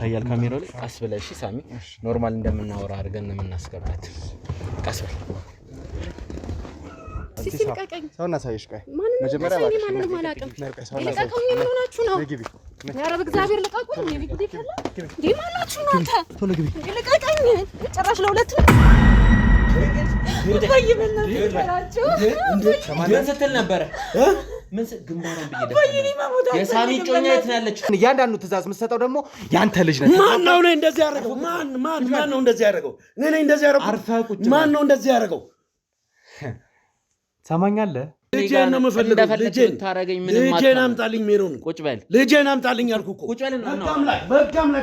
ይታያል ካሜራው ላይ ቀስ ብለሽ ሳሚ ኖርማል እንደምናወራ አድርገን ነው የምናስገባት ቀስ በል ሲልቀቀኝ ሰውና ሳይሽ ቀይ መጀመሪያ ማንንም አላውቅም ልቀቀኝ ምን ሆናችሁ ነው ያ ረብ እግዚአብሔር ልቀቁኝ እኔ ግዴ ፈላ ማናችሁ ነው አንተ ቶሎ ግቢ ልቀቀኝ ጭራሽ ለሁለት ወይበና ተራችሁ ምን ስትል ነበር ምን ግንባራን በየደፈ የሳሚ ጮኛ የት ነው ያለችው ያንዳንዱ ትእዛዝ መስጠው ደግሞ ያንተ ልጅ ነህ ማን ነው እንደዚህ ያደረገው ማን ነው እንደዚህ ያደረገው እኔ እንደዚህ ያደረገው ማን ነው እንደዚህ ያደረገው ሰማኛለህ ልጄን ነው የምፈልገው ልጄን አምጣልኝ ሜሮን ቁጭ በል ልጄን አምጣልኝ አልኩህ እኮ ቁጭ በል በቃም ላይ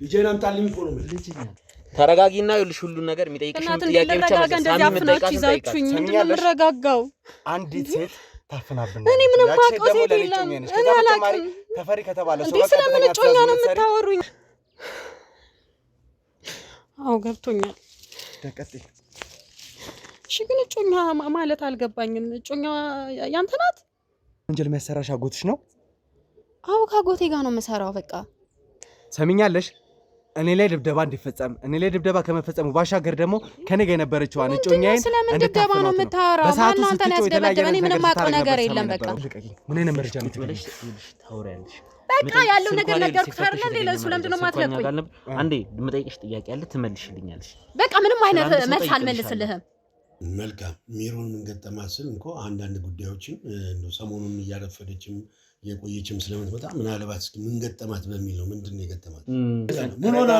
ልጄን አምጣልኝ እኮ ነው ተረጋጊና ይልሽ ሁሉ ነገር የሚጠይቅሽ ጥያቄ ብቻ እንደዚህ አፍናችሁ ይዛችሁኝ ምንድነው የምረጋጋው አንዲት ሴት ታፍናብና እኔ ምንም ማውቀው ሴት የለም እኔ አላውቅም ተፈሪ ከተባለ ሰው ጋር ስለምን ጮኛ ነው የምታወሩኝ አው ገብቶኛል ደቀጤ እሺ ግን ጮኛ ማለት አልገባኝም ጮኛ ያንተ ናት ወንጀል የሚያሰራሽ አጎትሽ ነው አው ካጎቴ ጋር ነው መሰራው በቃ ሰሚኛለሽ እኔ ላይ ድብደባ እንዲፈጸም እኔ ላይ ድብደባ ከመፈጸሙ ባሻገር ደግሞ ከኔ ጋር የነበረችው አንጮኛዬን ስለምን ድብደባ ነው የምታወራው ማን ነው አንተን ያስደበደበ እኔ ምንም ማውቀው ነገር የለም በቃ ምን አይነት መረጃ ነው ትበለሽ ታወሪያለሽ በቃ ያለው ነገር ነገርኩት አይደል እንዴ ለሱ ለምንድን ነው ማትለቁኝ አንዴ የምጠይቅሽ ጥያቄ አለ ትመልሽልኛለሽ በቃ ምንም አይነት መልስ አልመልስልህም መልካም ሜሮን ምን ገጠማት ስል እንኳ አንዳንድ ጉዳዮችን ነው ሰሞኑን እያረፈደችም የቆየችም ስለምትመጣ ምናልባት እስኪ ምን ገጠማት በሚል ነው ምንድነው የገጠማት ምን ሆነ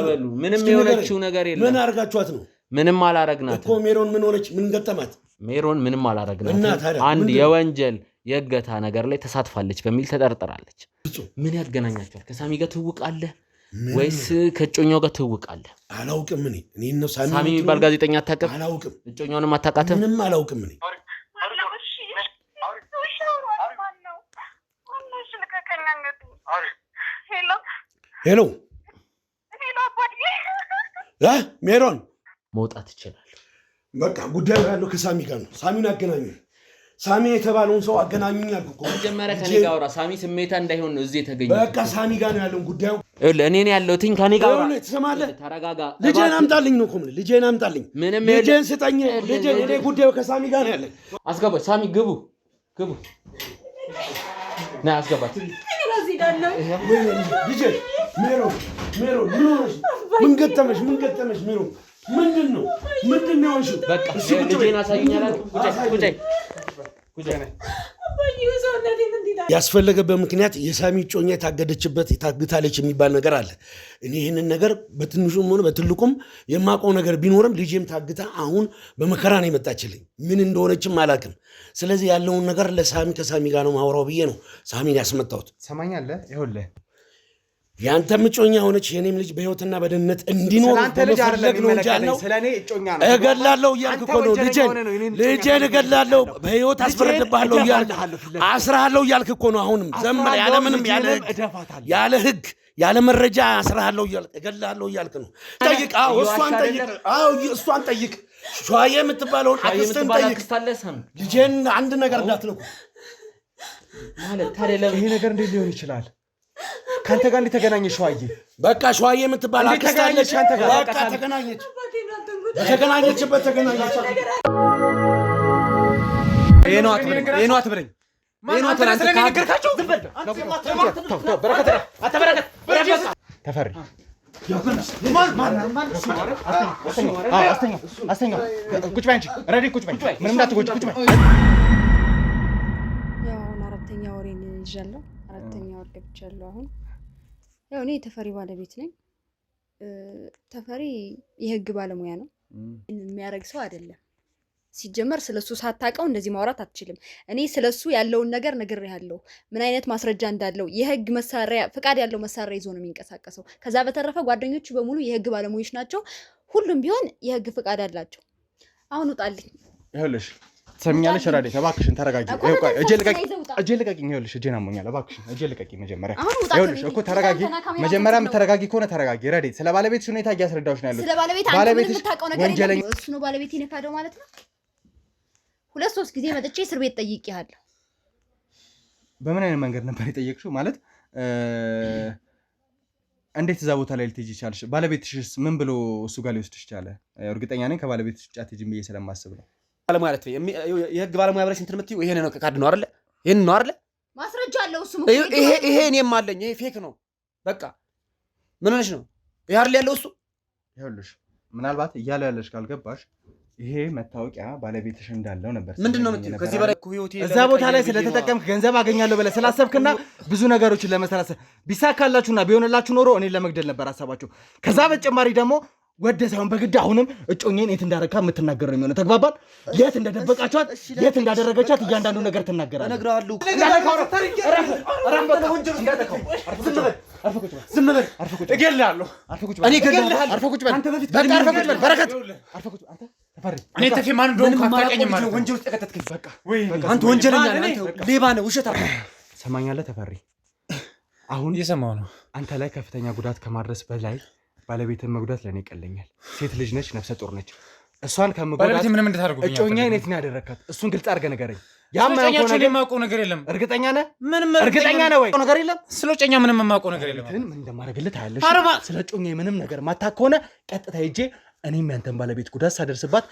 ምንም የሆነችው ነገር የለም ምን አርጋችኋት ነው ምንም አላረግናት እኮ ሜሮን ምን ሆነች ምን ገጠማት ሜሮን ምንም አላረግናት አንድ የወንጀል የገታ ነገር ላይ ተሳትፋለች በሚል ተጠርጥራለች ምን ያገናኛችኋል ከሳሚ ጋር ትውቃለህ ወይስ ከጮኛው ጋር ትውቃለህ አላውቅም እኔ ነው ሳሚ የሚባል ጋዜጠኛ አታውቅም አላውቅም ጮኛውንም አታውቃትም ምንም አላውቅም እኔ ሄሎ ሜሮን መውጣት ይችላል በቃ ጉዳዩ ያለው ከሳሚ ጋር ነው ሳሚን አገናኙ ሳሚ የተባለውን ሰው አገናኙኝ አልኩ መጀመሪያ ከኔ ጋር አውራ ሳሚ ስሜታ እንዳይሆን ነው እዚህ የተገኘው በቃ ሳሚ ጋር ነው ያለው ጉዳዩ እኔ ነኝ ያለሁትኝ ከኔ ጋር አውራ ትሰማለህ ተረጋጋ ልጄን አምጣልኝ ነው እኮ ልጄን አምጣልኝ ልጄን ስጠኝ ልጄን እኔ ጉዳዩ ከሳሚ ጋር ነው ያለው አስገባ ሳሚ ግቡ ና አስገባት ልጄ ሜሮን ምን ገጠመሽ ሜሮን ምንድነው ያልሽው በቃ ልጄን አሳዩኛል ያስፈለገበት ምክንያት የሳሚ ጮኛ ታግታለች የሚባል ነገር አለ እኔ ይህንን ነገር በትንሹም ሆነ በትልቁም የማውቀው ነገር ቢኖርም ልጄም ታግታ አሁን በመከራ ነው የመጣችልኝ ምን እንደሆነችም አላውቅም ስለዚህ ያለውን ነገር ከሳሚ ጋር ነው ማውራው ብዬ ነው ሳሚን ያስመጣሁት ሰማኛለህ ይኸውልህ ያንተ ምጮኛ ሆነች የኔም ልጅ በህይወትና በደህንነት እንዲኖር በመፈለግ ነው እንጂ ያለው ስለኔ እጮኛ ነው እገላለሁ እያልክ እኮ ነው ልጄን እገላለሁ በህይወት አስፈርድብሃለሁ እያልክ አስራለሁ እያልክ እኮ ነው አሁንም ዘመን ያለምንም ያለ ህግ ያለ መረጃ አስራለሁ እያልክ እገላለሁ እያልክ ነው ጠይቅ እሷን ጠይቅ ሸዋዬ የምትባለውን አክስትን ጠይቅ ልጄን አንድ ነገር እንዳትነኩ ማለት ታዲያ ይሄ ነገር እንዴት ሊሆን ይችላል ካንተ ጋር እንድትገናኘሽ ሸዋዬ በቃ ሸዋዬ የምትባል አክስት አለች በቃ ተገናኘች ይሄ ነው አትበለኝ ተፈሪ ቁጭ በይ አንቺ ረዲ ቁጭ በይ ምንም እንዳትጎጂ ቁጭ በይ ያው አራተኛ ወሬን ይዣለሁ አራተኛ ወር ገብቻለሁ አሁን ያው እኔ ተፈሪ ባለቤት ነኝ ተፈሪ የህግ ባለሙያ ነው የሚያረግ ሰው አይደለም ሲጀመር ስለሱ ሳታቀው እንደዚህ ማውራት አትችልም እኔ ስለሱ ያለውን ነገር ነግሬሃለሁ ምን አይነት ማስረጃ እንዳለው የህግ መሳሪያ ፍቃድ ያለው መሳሪያ ይዞ ነው የሚንቀሳቀሰው ከዛ በተረፈ ጓደኞቹ በሙሉ የህግ ባለሙያዎች ናቸው ሁሉም ቢሆን የህግ ፍቃድ አላቸው አሁን ውጣልኝ ይኸውልሽ ሰምኛለሽ ራዴ እባክሽን ተረጋጊ እጄ ልቀቂኝ ይኸውልሽ እጄን አሞኛል እባክሽን እጄ ልቀቂኝ መጀመሪያ ይኸውልሽ እኮ ተረጋጊ መጀመሪያም ተረጋጊ ከሆነ ተረጋጊ ራዴ ስለ ባለቤትሽ ሁኔታ እያስረዳሁሽ ነው ያለው ስለ ባለቤትሽ ወንጀለኛ እሱ ነው ባለቤት የነካደው ማለት ነው 2-3 ጊዜ መጥቼ እስር ቤት ጠይቄሃለሁ በምን አይነት መንገድ ነበር የጠየቅሽው ማለት እንዴት እዛ ቦታ ላይ ልትሄጂ ቻልሽ? ባለቤትሽስ ምን ብሎ እሱ ጋር ሊወስድሽ ቻለ? እርግጠኛ ነኝ ከባለቤትሽ ውጭ አትሄጂም ብዬ ስለማስብ ነው። ባለሙያ ማለት የህግ ባለሙያ ብለሽ እንትን የምትይው ይሄን ነው ካርድ ነው አይደለ? ይሄን ነው አይደለ? ማስረጃ አለው እሱ። ይሄ እኔም አለኝ። ይሄ ፌክ ነው። በቃ ምን ሆነሽ ነው? ይሄ አይደል ያለው እሱ። ይኸውልሽ ምናልባት እያለ ያለሽ ካልገባሽ ይሄ መታወቂያ ባለቤትሽ እንዳለው ነበር። ምንድነው የምትይው? ከዚህ በላይ እኮ ህይወቴ እዛ ቦታ ላይ ስለተጠቀምክ ገንዘብ አገኛለሁ ብለህ ስላሰብክና ብዙ ነገሮችን ለመስራት ቢሳካላችሁና ቢሆንላችሁ ኖሮ እኔን ለመግደል ነበር ሐሳባችሁ። ከዛ በተጨማሪ ደግሞ ወደ ሳይሆን በግድ አሁንም እጮኛዬን የት እንዳረካ የምትናገር ነው የሚሆነው። ተግባባን? የት እንደደበቃቻት የት እንዳደረገቻት እያንዳንዱ ነገር ትናገራለህ። እነግርሃለሁ። ዝም በል። እገልሃለሁ። እኔ እገልሃለሁ። አርፈህ ቁጭ በል። በቃ አርፈህ ቁጭ በል። በረከት አርፈህ ቁጭ አንተ ተፈሪ። እኔ ተፌ ማን እንደሆንኩ አታውቅኝም ማለት ነው። ወንጀል ውስጥ የከተትከኝ በቃ አንተ ወንጀለኛ ነህ። አንተ ሌባ ነህ፣ ውሸት አለ። ሰማኛለህ ተፈሪ? አሁን እየሰማሁ ነው። አንተ ላይ ከፍተኛ ጉዳት ከማድረስ በላይ ባለቤትን መጉዳት ለእኔ ይቀለኛል። ሴት ልጅ ነች፣ ነፍሰ ጡር ነች። እሷን ከምጎዳት ምንም እንድታደርጉብኝ እጮኛዬን የት ነው ያደረካት? እሱን ግልጽ አድርገህ ንገረኝ። የማውቀው ነገር የለም። እርግጠኛ ነህ? እርግጠኛ ነህ ወይ? ነገር የለም። ስለ እጮኛ ምንም የማውቀው ነገር የለም። ምን እንደማደርግልህ ታያለሽ። ስለ እጮኛዬ ምንም ነገር ማታውቅ ከሆነ ቀጥታ ሄጄ እኔም ያንተን ባለቤት ጉዳት ሳደርስባት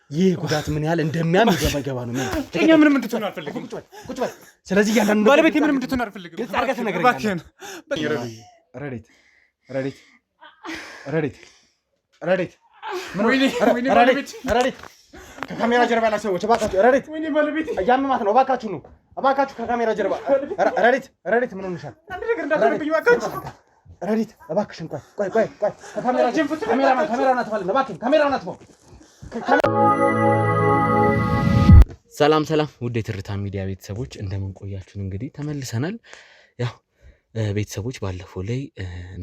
ይህ ጉዳት ምን ያህል እንደሚያም ይገባ ነው። እኛ ምንም እንድትሆን አልፈልግም። ቁጭ በል። ስለዚህ እያንዳንዱ ባለቤቴ ምንም እንድትሆን አልፈልግም። ግልጽ አድርገህ ትነግረኛለህ። ረዲት ከካሜራ ጀርባ ያላችሁ ሰዎች እባካችሁ፣ ረዲት እያመማት ነው። እባካችሁ ነው፣ እባካችሁ ከካሜራ ጀርባ ረዲት ምን ሆነሻል? አንድ ነገር እንዳትረብኝ እባካችሁ። ረዲት እባክሽን ቆይ ካሜራውን አጥፋልኝ እባክህ፣ ካሜራውን አጥፋው። ሰላም ውድ የትርታ ሚዲያ ቤተሰቦች እንደምን ቆያችሁን? እንግዲህ ተመልሰናል። ያው ቤተሰቦች ባለፈው ላይ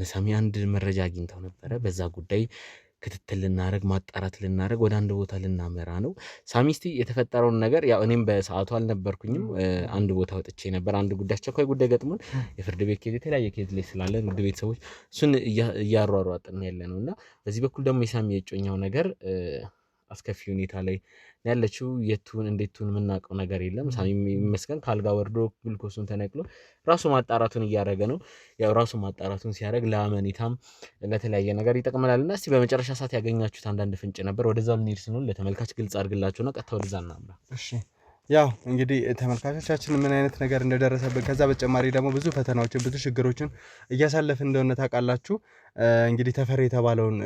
ነሳሚ አንድ መረጃ አግኝተው ነበረ። በዛ ጉዳይ ክትትል ልናደርግ ማጣራት ልናደርግ ወደ አንድ ቦታ ልናመራ ነው። ሳሚስቲ የተፈጠረውን ነገር ያው እኔም በሰዓቱ አልነበርኩኝም፣ አንድ ቦታ ወጥቼ ነበር። አንድ ጉዳይ አስቸኳይ ጉዳይ ገጥሞን የፍርድ ቤት ኬዝ የተለያየ ኬዝ ላይ ስላለን ውድ ቤተሰቦች እሱን እያሯሯጥን ያለ ነው እና በዚህ በኩል ደግሞ የሳሚ የጮኛው ነገር አስከፊ ሁኔታ ላይ ያለችው የቱን እንዴቱን የምናውቀው ነገር የለም። ሳሚ ይመስገን ካልጋ ወርዶ ግልኮሱን ተነቅሎ ራሱ ማጣራቱን እያደረገ ነው። ያው ራሱ ማጣራቱን ሲያደርግ ለአመኔታም ለተለያየ ነገር ይጠቅመናልና እስቲ በመጨረሻ ሰዓት ያገኛችሁት አንዳንድ ፍንጭ ነበር። ወደዛው ልንሄድ ስንሆን ለተመልካች ግልጽ አድርግላችሁና ቀጥታ ወደዛ እናምራ። እሺ ያው እንግዲህ ተመልካቾቻችን ምን አይነት ነገር እንደደረሰብን ከዛ በተጨማሪ ደግሞ ብዙ ፈተናዎችን ብዙ ችግሮችን እያሳለፍን እንደሆነ ታውቃላችሁ። እንግዲህ ተፈሪ የተባለውን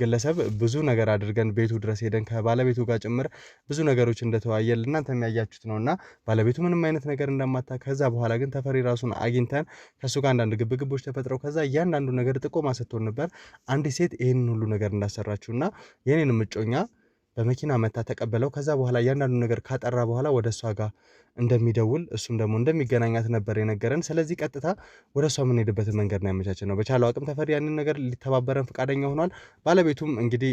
ግለሰብ ብዙ ነገር አድርገን ቤቱ ድረስ ሄደን ከባለቤቱ ጋር ጭምር ብዙ ነገሮች እንደተወያየን እናንተ የሚያያችሁት ነውና ባለቤቱ ምንም አይነት ነገር እንደማታ ከዛ በኋላ ግን ተፈሪ ራሱን አግኝተን ከሱ ጋር አንዳንድ ግብግቦች ተፈጥረው ከዛ እያንዳንዱ ነገር ጥቆማ ሰጥቶን ነበር። አንዲት ሴት ይሄንን ሁሉ ነገር እንዳሰራችሁና የኔንም እጮኛ በመኪና መታ ተቀበለው ከዛ በኋላ እያንዳንዱ ነገር ካጠራ በኋላ ወደ እሷ ጋር እንደሚደውል እሱም ደግሞ እንደሚገናኛት ነበር የነገረን። ስለዚህ ቀጥታ ወደ እሷ የምንሄድበትን መንገድ ነው ያመቻቸን ነው። በቻለው አቅም ተፈሪ ያንን ነገር ሊተባበረን ፈቃደኛ ሆኗል። ባለቤቱም እንግዲህ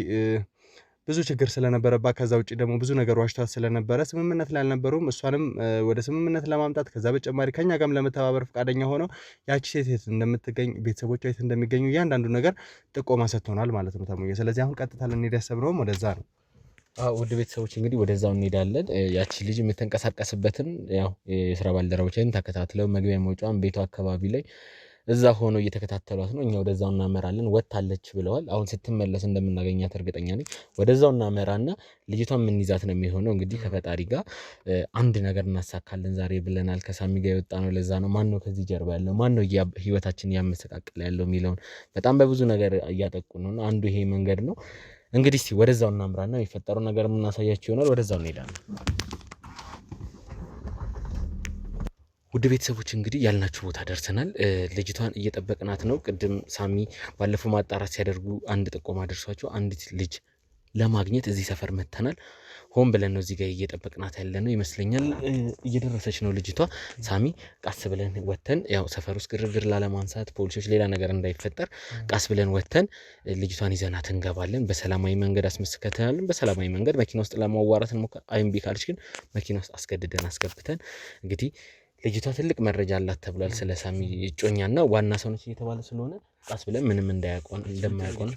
ብዙ ችግር ስለነበረባት ከዛ ውጪ ደግሞ ብዙ ነገር ዋሽቷት ስለነበረ ስምምነት ላይ አልነበሩም። እሷንም ወደ ስምምነት ለማምጣት ከዛ በተጨማሪ ከኛ ጋርም ለመተባበር ፈቃደኛ ሆነው ያቺ ሴት የት እንደምትገኝ ቤተሰቦቿ የት እንደሚገኙ እያንዳንዱ ነገር ጥቆማ ሰጥቶናል ማለት ነው ተሙዬ። ስለዚህ አሁን ቀጥታ ልንሄድ ያሰብነውም ወደዛ ነው። ውድ ቤተሰቦች እንግዲህ ወደዛው እንሄዳለን። ያቺ ልጅ የምትንቀሳቀስበትን ያው የስራ ባልደረቦችን ተከታትለው መግቢያ መውጫውን ቤቷ አካባቢ ላይ እዛ ሆኖ እየተከታተሏት ነው። እኛ ወደዛው እናመራለን። ወጣለች ብለዋል። አሁን ስትመለስ እንደምናገኛት እርግጠኛ ነኝ። ወደዛው እናመራና ልጅቷን ምን ይዛት ነው የሚሆነው። እንግዲህ ከፈጣሪ ጋር አንድ ነገር እናሳካለን ዛሬ ብለናል። ከሳሚ ጋር የወጣ ነው ለዛ ነው። ማን ነው ከዚህ ጀርባ ያለው? ማን ነው ህይወታችን እያመሰቃቀለ ያለው የሚለውን በጣም በብዙ ነገር እያጠቁ ነው። አንዱ ይሄ መንገድ ነው። እንግዲህ እስቲ ወደዛው እናምራና የሚፈጠረው ነገር የምናሳያችሁ ይሆናል። ወደዛው እንሄዳለን። ውድ ቤተሰቦች እንግዲህ ያልናችሁ ቦታ ደርሰናል። ልጅቷን እየጠበቅናት ነው። ቅድም ሳሚ ባለፈው ማጣራት ሲያደርጉ አንድ ጥቆማ ደርሷቸው አንዲት ልጅ ለማግኘት እዚህ ሰፈር መተናል። ሆን ብለን ነው እዚህ ጋር እየጠበቅናት ያለ ነው ይመስለኛል። እየደረሰች ነው ልጅቷ። ሳሚ ቃስ ብለን ወተን ያው ሰፈር ውስጥ ግርግር ላለማንሳት ፖሊሶች ሌላ ነገር እንዳይፈጠር ቃስ ብለን ወተን ልጅቷን ይዘናት እንገባለን። በሰላማዊ መንገድ አስመስከተናለን። በሰላማዊ መንገድ መኪና ውስጥ ለማዋራት እንሞክር። አይምቢ ካልሽ ግን መኪና ውስጥ አስገድደን አስገብተን እንግዲህ ልጅቷ ትልቅ መረጃ አላት ተብሏል። ስለ ሳሚ እጮኛና ዋና ሰው ነች እየተባለ ስለሆነ ቃስ ብለን ምንም እንደማያውቀን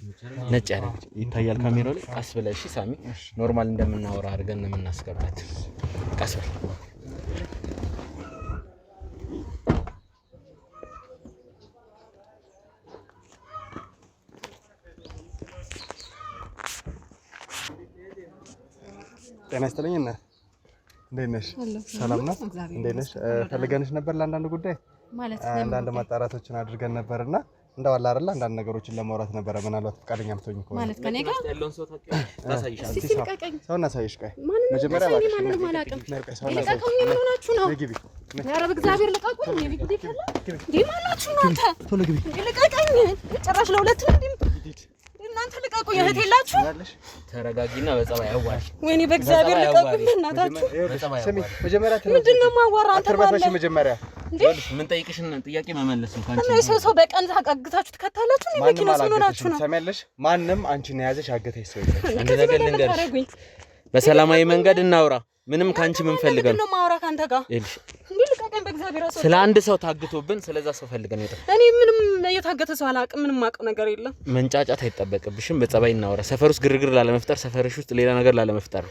ነጭ ያደረገች ይታያል ካሜራው ላይ። ቃስ ብለን እሺ ሳሚ ኖርማል እንደምናወራ አድርገን ነው የምናስገባት። ቃስ ብለን ጤና ይስጥልኝ እና እንዴት ነሽ? ሰላም ነው? እንዴት ነሽ? ፈልገንሽ ነበር ለአንዳንድ ጉዳይ ማለት አንዳንድ ማጣራቶችን አድርገን ነበርና እንደው አለ አይደል አንዳንድ ነገሮችን ለማውራት ነበር። ምናልባት ፈቃደኛ ምትሆኚ ከሆነ ማለት ከኔ ጋር ያለውን ሰው ታሳይሻለሽ። እስቲ ልቀቀኝ። ሰውና ሳይሽ ቀይ መጀመሪያ ማንንም አላውቅም። ልቀቀኝ። ምን ሆናችሁ ነው? ግቢ። ኧረ በእግዚአብሔር ልቀቁኝ። እኔ ቢግዲ ፈላ እንዴ ማናችሁ ነው? አንተ ቶሎ ግቢ። ልቀቀኝ። ጭራሽ ለሁለት ነው እንዴ? እናንተ ልቀቁኝ። እህት የላችሁ? ተረጋጊና በጸባይ አዋሽ። ወይኔ በእግዚአብሔር ልቀቁኝ። እናታችሁ ስሚ መጀመሪያ ምንድነው የማዋራ አንተ ተርበሽ መጀመሪያ ይኸውልሽ ምን ጠይቅሽን ጥያቄ መመለስ ነው ካንቺ። እና ሰው በቀን ታጋግታችሁ ትከታላችሁ። እኔ መኪና ምን ሆናችሁ ነው? ሰሚያለሽ? ማንንም አንቺን የያዘሽ አገተሽ ሰው የለም። አንድ ነገር ልንገርሽ፣ በሰላማዊ መንገድ እናውራ። ምንም ካንቺ ምን ፈልገን ነው ማውራ ካንተ ጋር? ይኸውልሽ እንዴ ልቀቀኝ በእግዚአብሔር ሰው። ስለ አንድ ሰው ታግቶብን ስለዛ ሰው ፈልገን ይወጣ። እኔ ምንም የታገተ ሰው አላውቅም። ምንም ማውቀው ነገር የለም። መንጫጫት አይጠበቅብሽም። በጸባይ እናውራ። ሰፈር ውስጥ ግርግር ላለመፍጠር፣ ሰፈርሽ ውስጥ ሌላ ነገር ላለመፍጠር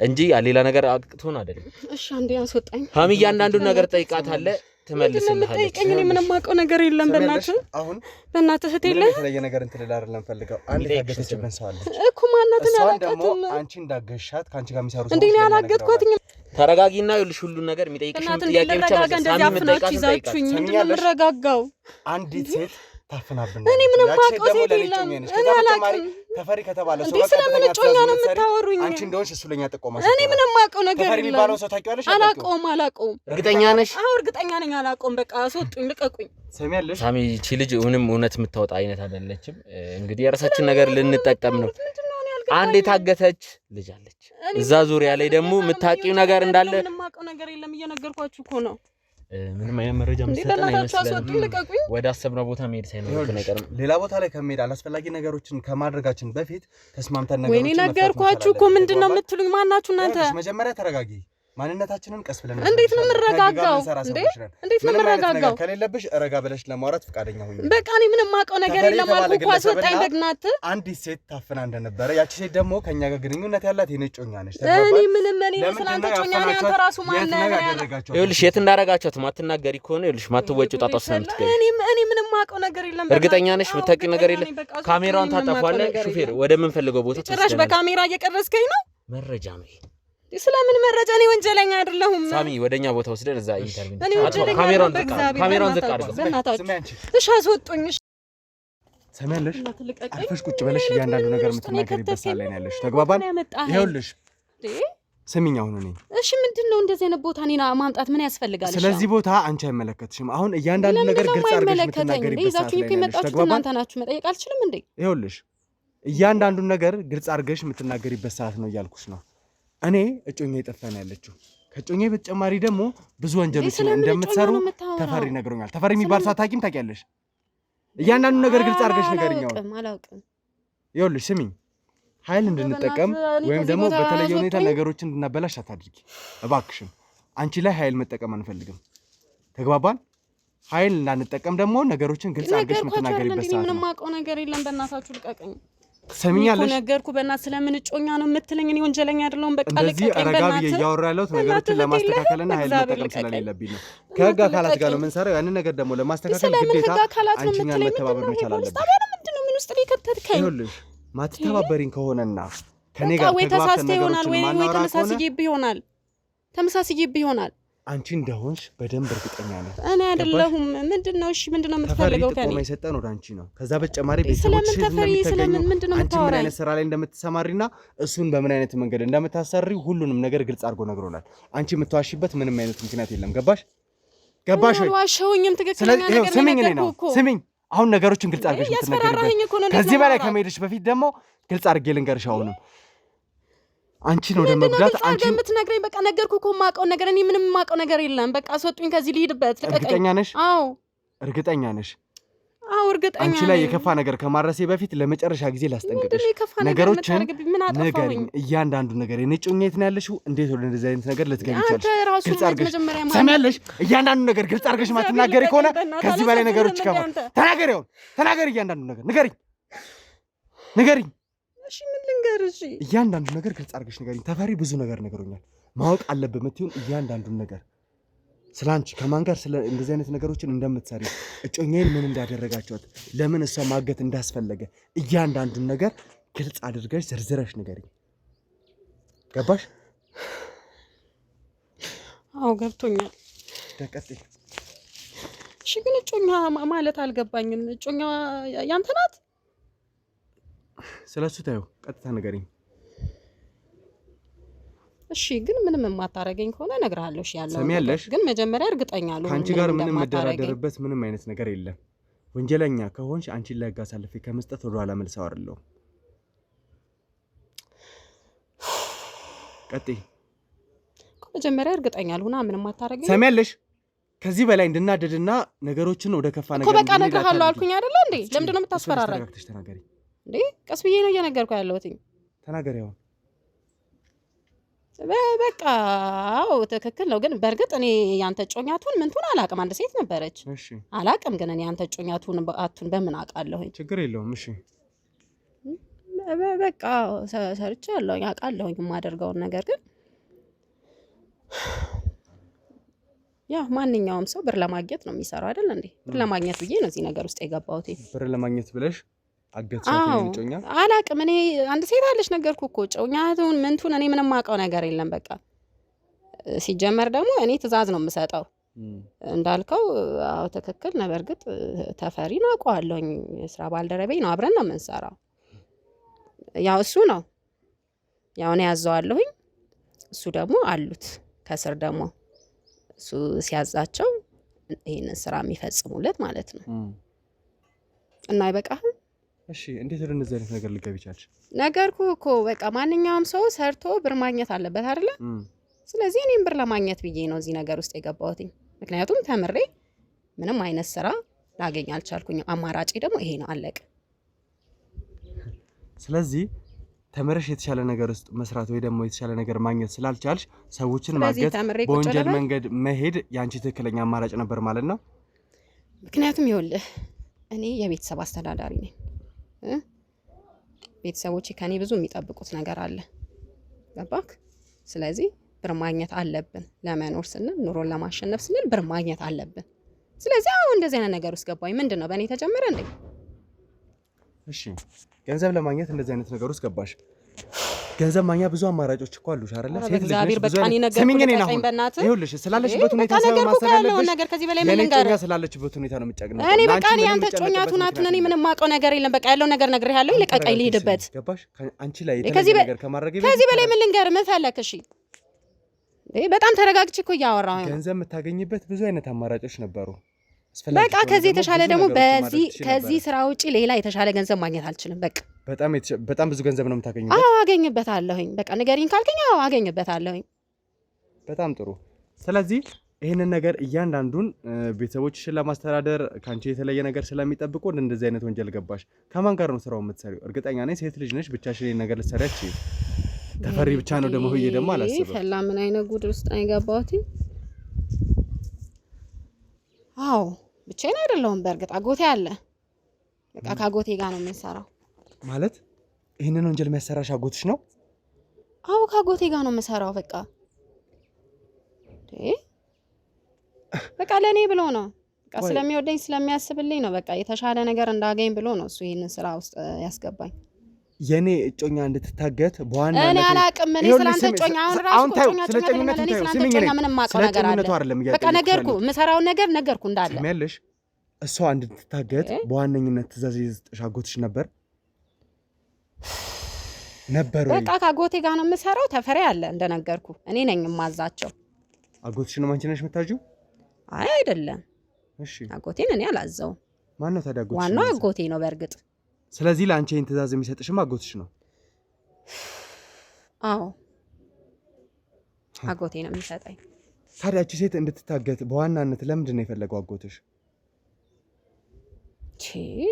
እንጂ ሌላ ነገር አቅቶን አይደለም። እሺ አንዴ አስወጣኝ። ሀሚ እያንዳንዱን ነገር ጠይቃታለህ፣ ትመልስልሃለች። እኔ ምንም ማውቀው ነገር የለም። በእናትህ አሁን በእናትህ እህት የለ የተለየ ነገር እንትን ልላረለም ፈልገው አንድ ታገተችብን ሰው አለች እኮ ማናትን እሷን ደግሞ ያላቀቱም አንቺ እንዳገሻት ካንቺ ጋር የሚሰሩ ሰዎች እንዴ ነው ያላገጥኳትኝ። ተረጋጊና ይኸውልሽ ሁሉን ነገር የሚጠይቅሽን ጥያቄ ብቻ እንደዚህ አፍናችሁ ይዛችሁኝ ምንድን ነው የምረጋጋው? አንዲት ሴት ታፍናብን። እኔ ምንም ማውቀው ሴት የለም። እኔ አላውቅም። ተፈሪ ከተባለ ሰው ጋር ስለምን ጮኛ ነው የምታወሩኝ? አንቺ እንደሆንሽ እሱ ለኛ ጠቆማ። እኔ ምንም ማውቀው ነገር ተፈሪ የለም። የሚባለው ሰው ታውቂዋለሽ? አላውቀውም። እርግጠኛ ነሽ? አዎ እርግጠኛ ነኝ። አላውቀውም። በቃ አስወጡኝ፣ ልቀቁኝ። ሰሚያለሽ? ሳሚ እቺ ልጅ ምንም እውነት የምታወጣ አይነት አይደለችም። እንግዲህ የራሳችን ነገር ልንጠቀም ነው። አንድ የታገተች ልጅ አለች። እዛ ዙሪያ ላይ ደግሞ የምታውቂው ነገር እንዳለ ምንም ማውቀው ነገር የለም። እየነገርኳችሁ እኮ ነው። ምንም አይነት መረጃ መስጠት አይመስልም። ወደ አሰብነው ቦታ መሄድ ሳይኖርብን አይቀርም። ሌላ ቦታ ላይ ከመሄድ አላስፈላጊ ነገሮችን ከማድረጋችን በፊት ተስማምተን ነገሮችን ወይኔ ነገርኳችሁ እኮ ምንድነው የምትሉኝ? ማናችሁ እናንተ? መጀመሪያ ተረጋጊ። ማንነታችንን ቀስ ብለን እንዴት ነው የምረጋጋው? እንዴት ነው የምረጋጋው? ከሌለብሽ ረጋ ብለሽ ለማውራት ፈቃደኛ ሁኚ። በቃ እኔ ምንም ማውቀው ነገር የለም አልኩ እኮ አስወጣኝ። ደግናት አንዲት ሴት ታፍና እንደነበረ ያቺ ሴት ደግሞ ከኛ ጋር ግንኙነት ያላት የነጮኛ ነች። እኔ ምንም ስላንተ ጮኛ ነኝ። አንተ ራሱ ማን ነህ? ይኸውልሽ የት እንዳረጋቻት ማትናገሪ ከሆነ ይኸውልሽ ማትወጪው ጣጣ ስለምትገኝ እኔ ምንም ማውቀው ነገር የለም። እርግጠኛ ነሽ? የምታውቂው ነገር የለም? ካሜራውን ታጠፋለህ። ሹፌር ወደምንፈልገው ቦታ ጭራሽ በካሜራ እየቀረስከኝ ነው። መረጃ ነው። ስለምን መረጃ? እኔ ወንጀለኛ አይደለሁም። ሳሚ ወደኛ ቦታ ወስደን እዛ ኢንተርቪው ካሜራውን ዝቅ አድርገው። እሺ አስወጡኝ። ሰሚያለሽ? አርፈሽ ቁጭ ብለሽ እያንዳንዱ ነገር የምትናገሪበት ሳለ ነው ያለሽ። ተግባባን? ይኸውልሽ ስሚኝ፣ አሁን እኔ እሺ ምንድነው እንደዚህ አይነት ቦታ እኔና ማምጣት ምን ያስፈልጋል? ስለዚህ ቦታ አንቺ አይመለከትሽም። አሁን እያንዳንዱ ነገር ግልጽ አድርገሽ የምትናገሪበት ሳለ ነው ያለሽ። ተግባባን? እናንተ ናችሁ መጠየቅ አልችልም እንዴ? ይኸውልሽ እያንዳንዱን ነገር ግልጽ አድርገሽ የምትናገሪበት ሰዓት ነው እያልኩሽ ነው። እኔ እጮኛ የጠፋን ያለችው ከጮኛ በተጨማሪ ደግሞ ብዙ ወንጀሎችን እንደምትሰሩ ተፈሪ ነግሮኛል። ተፈሪ የሚባል ሰው አታውቂም? ታውቂያለሽ? እያንዳንዱ ነገር ግልጽ አድርገሽ ንገሪኝ። አላውቅም። ይኸውልሽ ስሚኝ፣ ኃይል እንድንጠቀም ወይም ደግሞ በተለየ ሁኔታ ነገሮችን እንድናበላሽ አታድርጊ እባክሽን። አንቺ ላይ ኃይል መጠቀም አንፈልግም። ተግባባን? ኃይል እንዳንጠቀም ደግሞ ነገሮችን ግልጽ አድርገሽ የምትናገሪበት ሰዓት ነው። ምንም ማውቀው ነገር የለም። በእናታችሁ ልቀቀኝ። ሰሚኛለሽ? ነገርኩ በእናትህ ስለምን እጮኛ ነው የምትለኝ? እኔ ወንጀለኛ አይደለሁም። በቃ እንደዚህ ረጋ ብዬ እያወራ ያለሁት ነገሮችን ለማስተካከልና ኃይል መጠቀም ስለሌለብኝ ነው። ከህግ አካላት ጋር ነው የምንሰራው። ያንን ነገር ደግሞ ለማስተካከል ግዴታ አንቺን መተባበር መቻል አለብን። ምንድነው? ምን ውስጥ ላይ ከተትከኝ? ይኸውልሽ ማትተባበሪኝ ከሆነና ከኔ ጋር ወይ ተሳስተህ ይሆናል ወይ ተመሳስዬብህ ይሆናል። አንቺ እንደሆንሽ በደንብ እርግጠኛ ነኝ። እኔ አይደለሁም። ምንድነው? እሺ ምንድነው የምትፈልገው ከኔ? ተፈሪ የሰጠን ወደ አንቺ ነው። ከዛ በተጨማሪ ቤተሰቦችሽ ስለምን ምንድነው አንቺ ምን አይነት ስራ ላይ እንደምትሰማሪና እሱን በምን አይነት መንገድ እንደምታሰሪ ሁሉንም ነገር ግልጽ አድርጎ ነግሮናል። አንቺ የምትዋሽበት ምንም አይነት ምክንያት የለም። ገባሽ? ወይ? ዋሸውኝም። ትክክለኛ ነገር ነው። ስሚኝ፣ አሁን ነገሮችን ግልጽ አድርገሽ የምትነግሪበት ከዚህ በላይ ከመሄድሽ በፊት ደግሞ ግልጽ አድርጌ ልንገርሽ አሁንም አንቺ ነው ለመብዳት አንቺ የምትነግረኝ። በቃ ነገርኩህ እኮ የማውቀው ነገር። እኔ ምንም የማውቀው ነገር የለም። በቃ አስወጡኝ ከዚህ ልሂድበት። እርግጠኛ ነሽ? አዎ እርግጠኛ ነሽ? አዎ እርግጠኛ ነኝ። አንቺ ላይ የከፋ ነገር ከማድረሴ በፊት ለመጨረሻ ጊዜ ላስጠንቅቅሽ። ነገሮችን ንገሪኝ፣ እያንዳንዱ ነገር። የኔ ጮኛ የት ነው ያለሽው? እንዴት ወደ እንደዚህ አይነት ነገር ልትገቢ ይቻልሽ? ግልጽ አድርገሽ ሰሚያለሽ? እያንዳንዱ ነገር ግልጽ አድርገሽ ማትናገሪ ከሆነ ከዚህ በላይ ነገሮች ይከፋ። ተናገሪ፣ አሁን ተናገሪ። እያንዳንዱ ነገር ንገሪኝ። እሺ ምን ልንገርሽ? እያንዳንዱ ነገር ግልጽ አድርገሽ ንገሪኝ። ተፈሪ ብዙ ነገር ነግሮኛል። ማወቅ አለብህ የምትይውን እያንዳንዱን ነገር ስላንቺ ከማን ጋር ስለ እንደዚህ አይነት ነገሮችን እንደምትሰሪ እጮኛዬን ምን እንዳደረጋችኋት ለምን እሷ ማገት እንዳስፈለገ እያንዳንዱን ነገር ግልጽ አድርገሽ ዝርዝረሽ ንገሪኝ። ገባሽ? አዎ ገብቶኛል። ደቀጥ እሺ ግን እጮኛ ማለት አልገባኝም። እጮኛ ያንተ ናት? ስለሱ ታዩ ቀጥታ ንገሪኝ። እሺ ግን ምንም የማታረገኝ ከሆነ እነግርሃለሁ። እሺ ያለው ሰሚያለሽ? ግን መጀመሪያ እርግጠኛ ልሁን። ከአንቺ ጋር ምንም መደራደርበት ምንም አይነት ነገር የለም። ወንጀለኛ ከሆንሽ አንቺን ለህግ አሳልፌ ከመስጠት ወደ ኋላ መልሰው አይደለም። ቀጥይ። መጀመሪያ እርግጠኛ ልሁና ምንም አታረገኝ። ሰሚያለሽ? ከዚህ በላይ እንድናደድና ነገሮችን ወደ ከፋ ነገር እኮ በቃ እነግርሃለሁ አልኩኝ አይደለ እንዴ? ለምንድን ነው የምታስፈራራኝ? ተረጋግተሽ ተናገሪ እንዴ። ቀስ ብዬ ነው እየነገርኩ ያለሁት። ተናገሪ አሁን። በቃ አዎ ትክክል ነው። ግን በእርግጥ እኔ ያንተ ጮኛቱን ምንቱን አላቅም። አንድ ሴት ነበረች። እሺ አላቅም። ግን እኔ ያንተ ጮኛቱን አቱን በምን አውቃለሁኝ? ችግር የለውም። እሺ በቃ ሰርቻለሁኝ፣ አውቃለሁኝ የማደርገውን ነገር። ግን ያ ማንኛውም ሰው ብር ለማግኘት ነው የሚሰራው አይደል እንዴ? ብር ለማግኘት ብዬ ነው እዚህ ነገር ውስጥ የገባሁት። ብር ለማግኘት ብለሽ አገትሻት ጮኛ? አላቅም። እኔ አንድ ሴት አለች ነገርኩ እኮ። ጮኛቱን ምንቱን እኔ ምንም አውቀው ነገር የለም። በቃ ሲጀመር ደግሞ እኔ ትዕዛዝ ነው የምሰጠው እንዳልከው። አዎ ትክክል ነው። በእርግጥ ተፈሪን አውቀዋለሁኝ፣ ስራ ባልደረቤ ነው፣ አብረን ነው የምንሰራው። ያው እሱ ነው ያው እኔ ያዘዋለሁኝ፣ እሱ ደግሞ አሉት ከስር ደግሞ እሱ ሲያዛቸው ይሄንን ስራ የሚፈጽሙለት ማለት ነው። እና አይበቃህም? እሺ እንዴት ወደ እንደዚህ አይነት ነገር ልገቢ ቻልሽ? ነገርኩህ እኮ በቃ ማንኛውም ሰው ሰርቶ ብር ማግኘት አለበት አይደለ? ስለዚህ እኔም ብር ለማግኘት ብዬ ነው እዚህ ነገር ውስጥ የገባሁት። ምክንያቱም ተምሬ ምንም አይነት ስራ ላገኝ አልቻልኩኝም። አማራጭ ደግሞ ይሄ ነው፣ አለቀ። ስለዚህ ተምረሽ የተሻለ ነገር ውስጥ መስራት ወይ ደግሞ የተሻለ ነገር ማግኘት ስላልቻልሽ ሰዎችን ማገት፣ በወንጀል መንገድ መሄድ ያንቺ ትክክለኛ አማራጭ ነበር ማለት ነው። ምክንያቱም ይኸውልህ እኔ የቤተሰብ አስተዳዳሪ ነኝ። ቤተሰቦቼ ከኔ ብዙ የሚጠብቁት ነገር አለ። ገባክ? ስለዚህ ብር ማግኘት አለብን። ለመኖር ስንል ኑሮን ለማሸነፍ ስንል ብር ማግኘት አለብን። ስለዚህ አሁን እንደዚህ አይነት ነገር ውስጥ ገባኝ። ምንድን ነው በእኔ ተጀመረ እንዴ? እሺ ገንዘብ ለማግኘት እንደዚህ አይነት ነገር ውስጥ ገባሽ። ገንዘብ ማግኛ ብዙ አማራጮች እኮ አሉሽ አይደለ? ሴት ልጅ ነሽ። ብዙ ይኸውልሽ ስላለሽበት ሁኔታ ሳይሆን ማሰብ ያለብሽ ነገር ከዚህ በላይ ምን ልንገር? ስላለችበት ሁኔታ ነው የምጨቅነው። እኔ በቃ እኔ አንተ ጮኛቱን አቱን እኔ ምንም ማውቀው ነገር የለም። በቃ ያለው ነገር ነግሬሃለሁ። ልቀቀኝ ልሄድበት። ገባሽ? አንቺ ላይ የተለየ ነገር ከማድረግ ከዚህ በላይ ምን ልንገር? ምን ፈለክ? እሺ በጣም ተረጋግቼ እኮ እያወራሁ ነው። ገንዘብ የምታገኝበት ብዙ አይነት አማራጮች ነበሩ። በቃ ከዚህ የተሻለ ደግሞ ከዚህ ስራ ውጪ ሌላ የተሻለ ገንዘብ ማግኘት አልችልም። በቃ በጣም ብዙ ገንዘብ ነው የምታገኙበት? አዎ አገኝበታለሁኝ። በቃ ንገሪኝ ካልከኝ አዎ አገኝበታለሁኝ። በጣም ጥሩ። ስለዚህ ይህንን ነገር እያንዳንዱን ቤተሰቦችሽን ለማስተዳደር ከአንቺ የተለየ ነገር ስለሚጠብቁ እንደዚህ አይነት ወንጀል ገባሽ። ከማን ጋር ነው ስራው የምትሰሪው? እርግጠኛ ነኝ ሴት ልጅ ነሽ፣ ብቻሽን ይሄን ነገር ልትሰሪ አትችይም። ተፈሪ ብቻ ነው ደግሞ ሆዬ ደግሞ አላስብም። ፈላ ምን አይነት ጉድ ውስጥ ነው የገባሁት? አዎ ብቻዬን አይደለሁም። በእርግጥ አጎቴ አለ። በቃ ከአጎቴ ጋር ነው የምንሰራው። ማለት ይህንን ወንጀል የሚያሰራሽ አጎትሽ ነው? አዎ ከአጎቴ ጋር ነው የምሰራው። በቃ ለእኔ ብሎ ነው። በቃ ስለሚወደኝ ስለሚያስብልኝ ነው። በቃ የተሻለ ነገር እንዳገኝ ብሎ ነው እሱ ይህንን ስራ ውስጥ ያስገባኝ። የኔ እጮኛ እንድትታገት በዋናነት እኔ አላቅም። እኔ ስላንተ እጮኛ አሁን ራሱ እጮኛ ስለጨኝነት ነው። ስላንተ እጮኛ ምንም ማውቀው ነገር አለ? በቃ ነገርኩ፣ የምሰራውን ነገር ነገርኩ እንዳለ ሰሚያለሽ። እሷ እንድትታገት በዋነኝነት ትእዛዝ የሰጠሽ አጎትሽ ነበር? በቃ ከአጎቴ ጋር ነው የምሰራው። ተፈሪ አለ እንደነገርኩ፣ እኔ ነኝ የማዛቸው። አጎትሽንም አንቺ ነሽ የምታዥው? አይ አይደለም። እሺ አጎቴን እኔ አላዘውም። ማን ነው ታዲያ አጎትሽ? ዋናው አጎቴ ነው በእርግጥ። ስለዚህ ለአንቺ ይህን ትእዛዝ የሚሰጥሽም አጎትሽ ነው? አዎ አጎቴ ነው የሚሰጠኝ። ታዲያ እቺ ሴት እንድትታገት በዋናነት ለምንድን ነው የፈለገው አጎትሽ?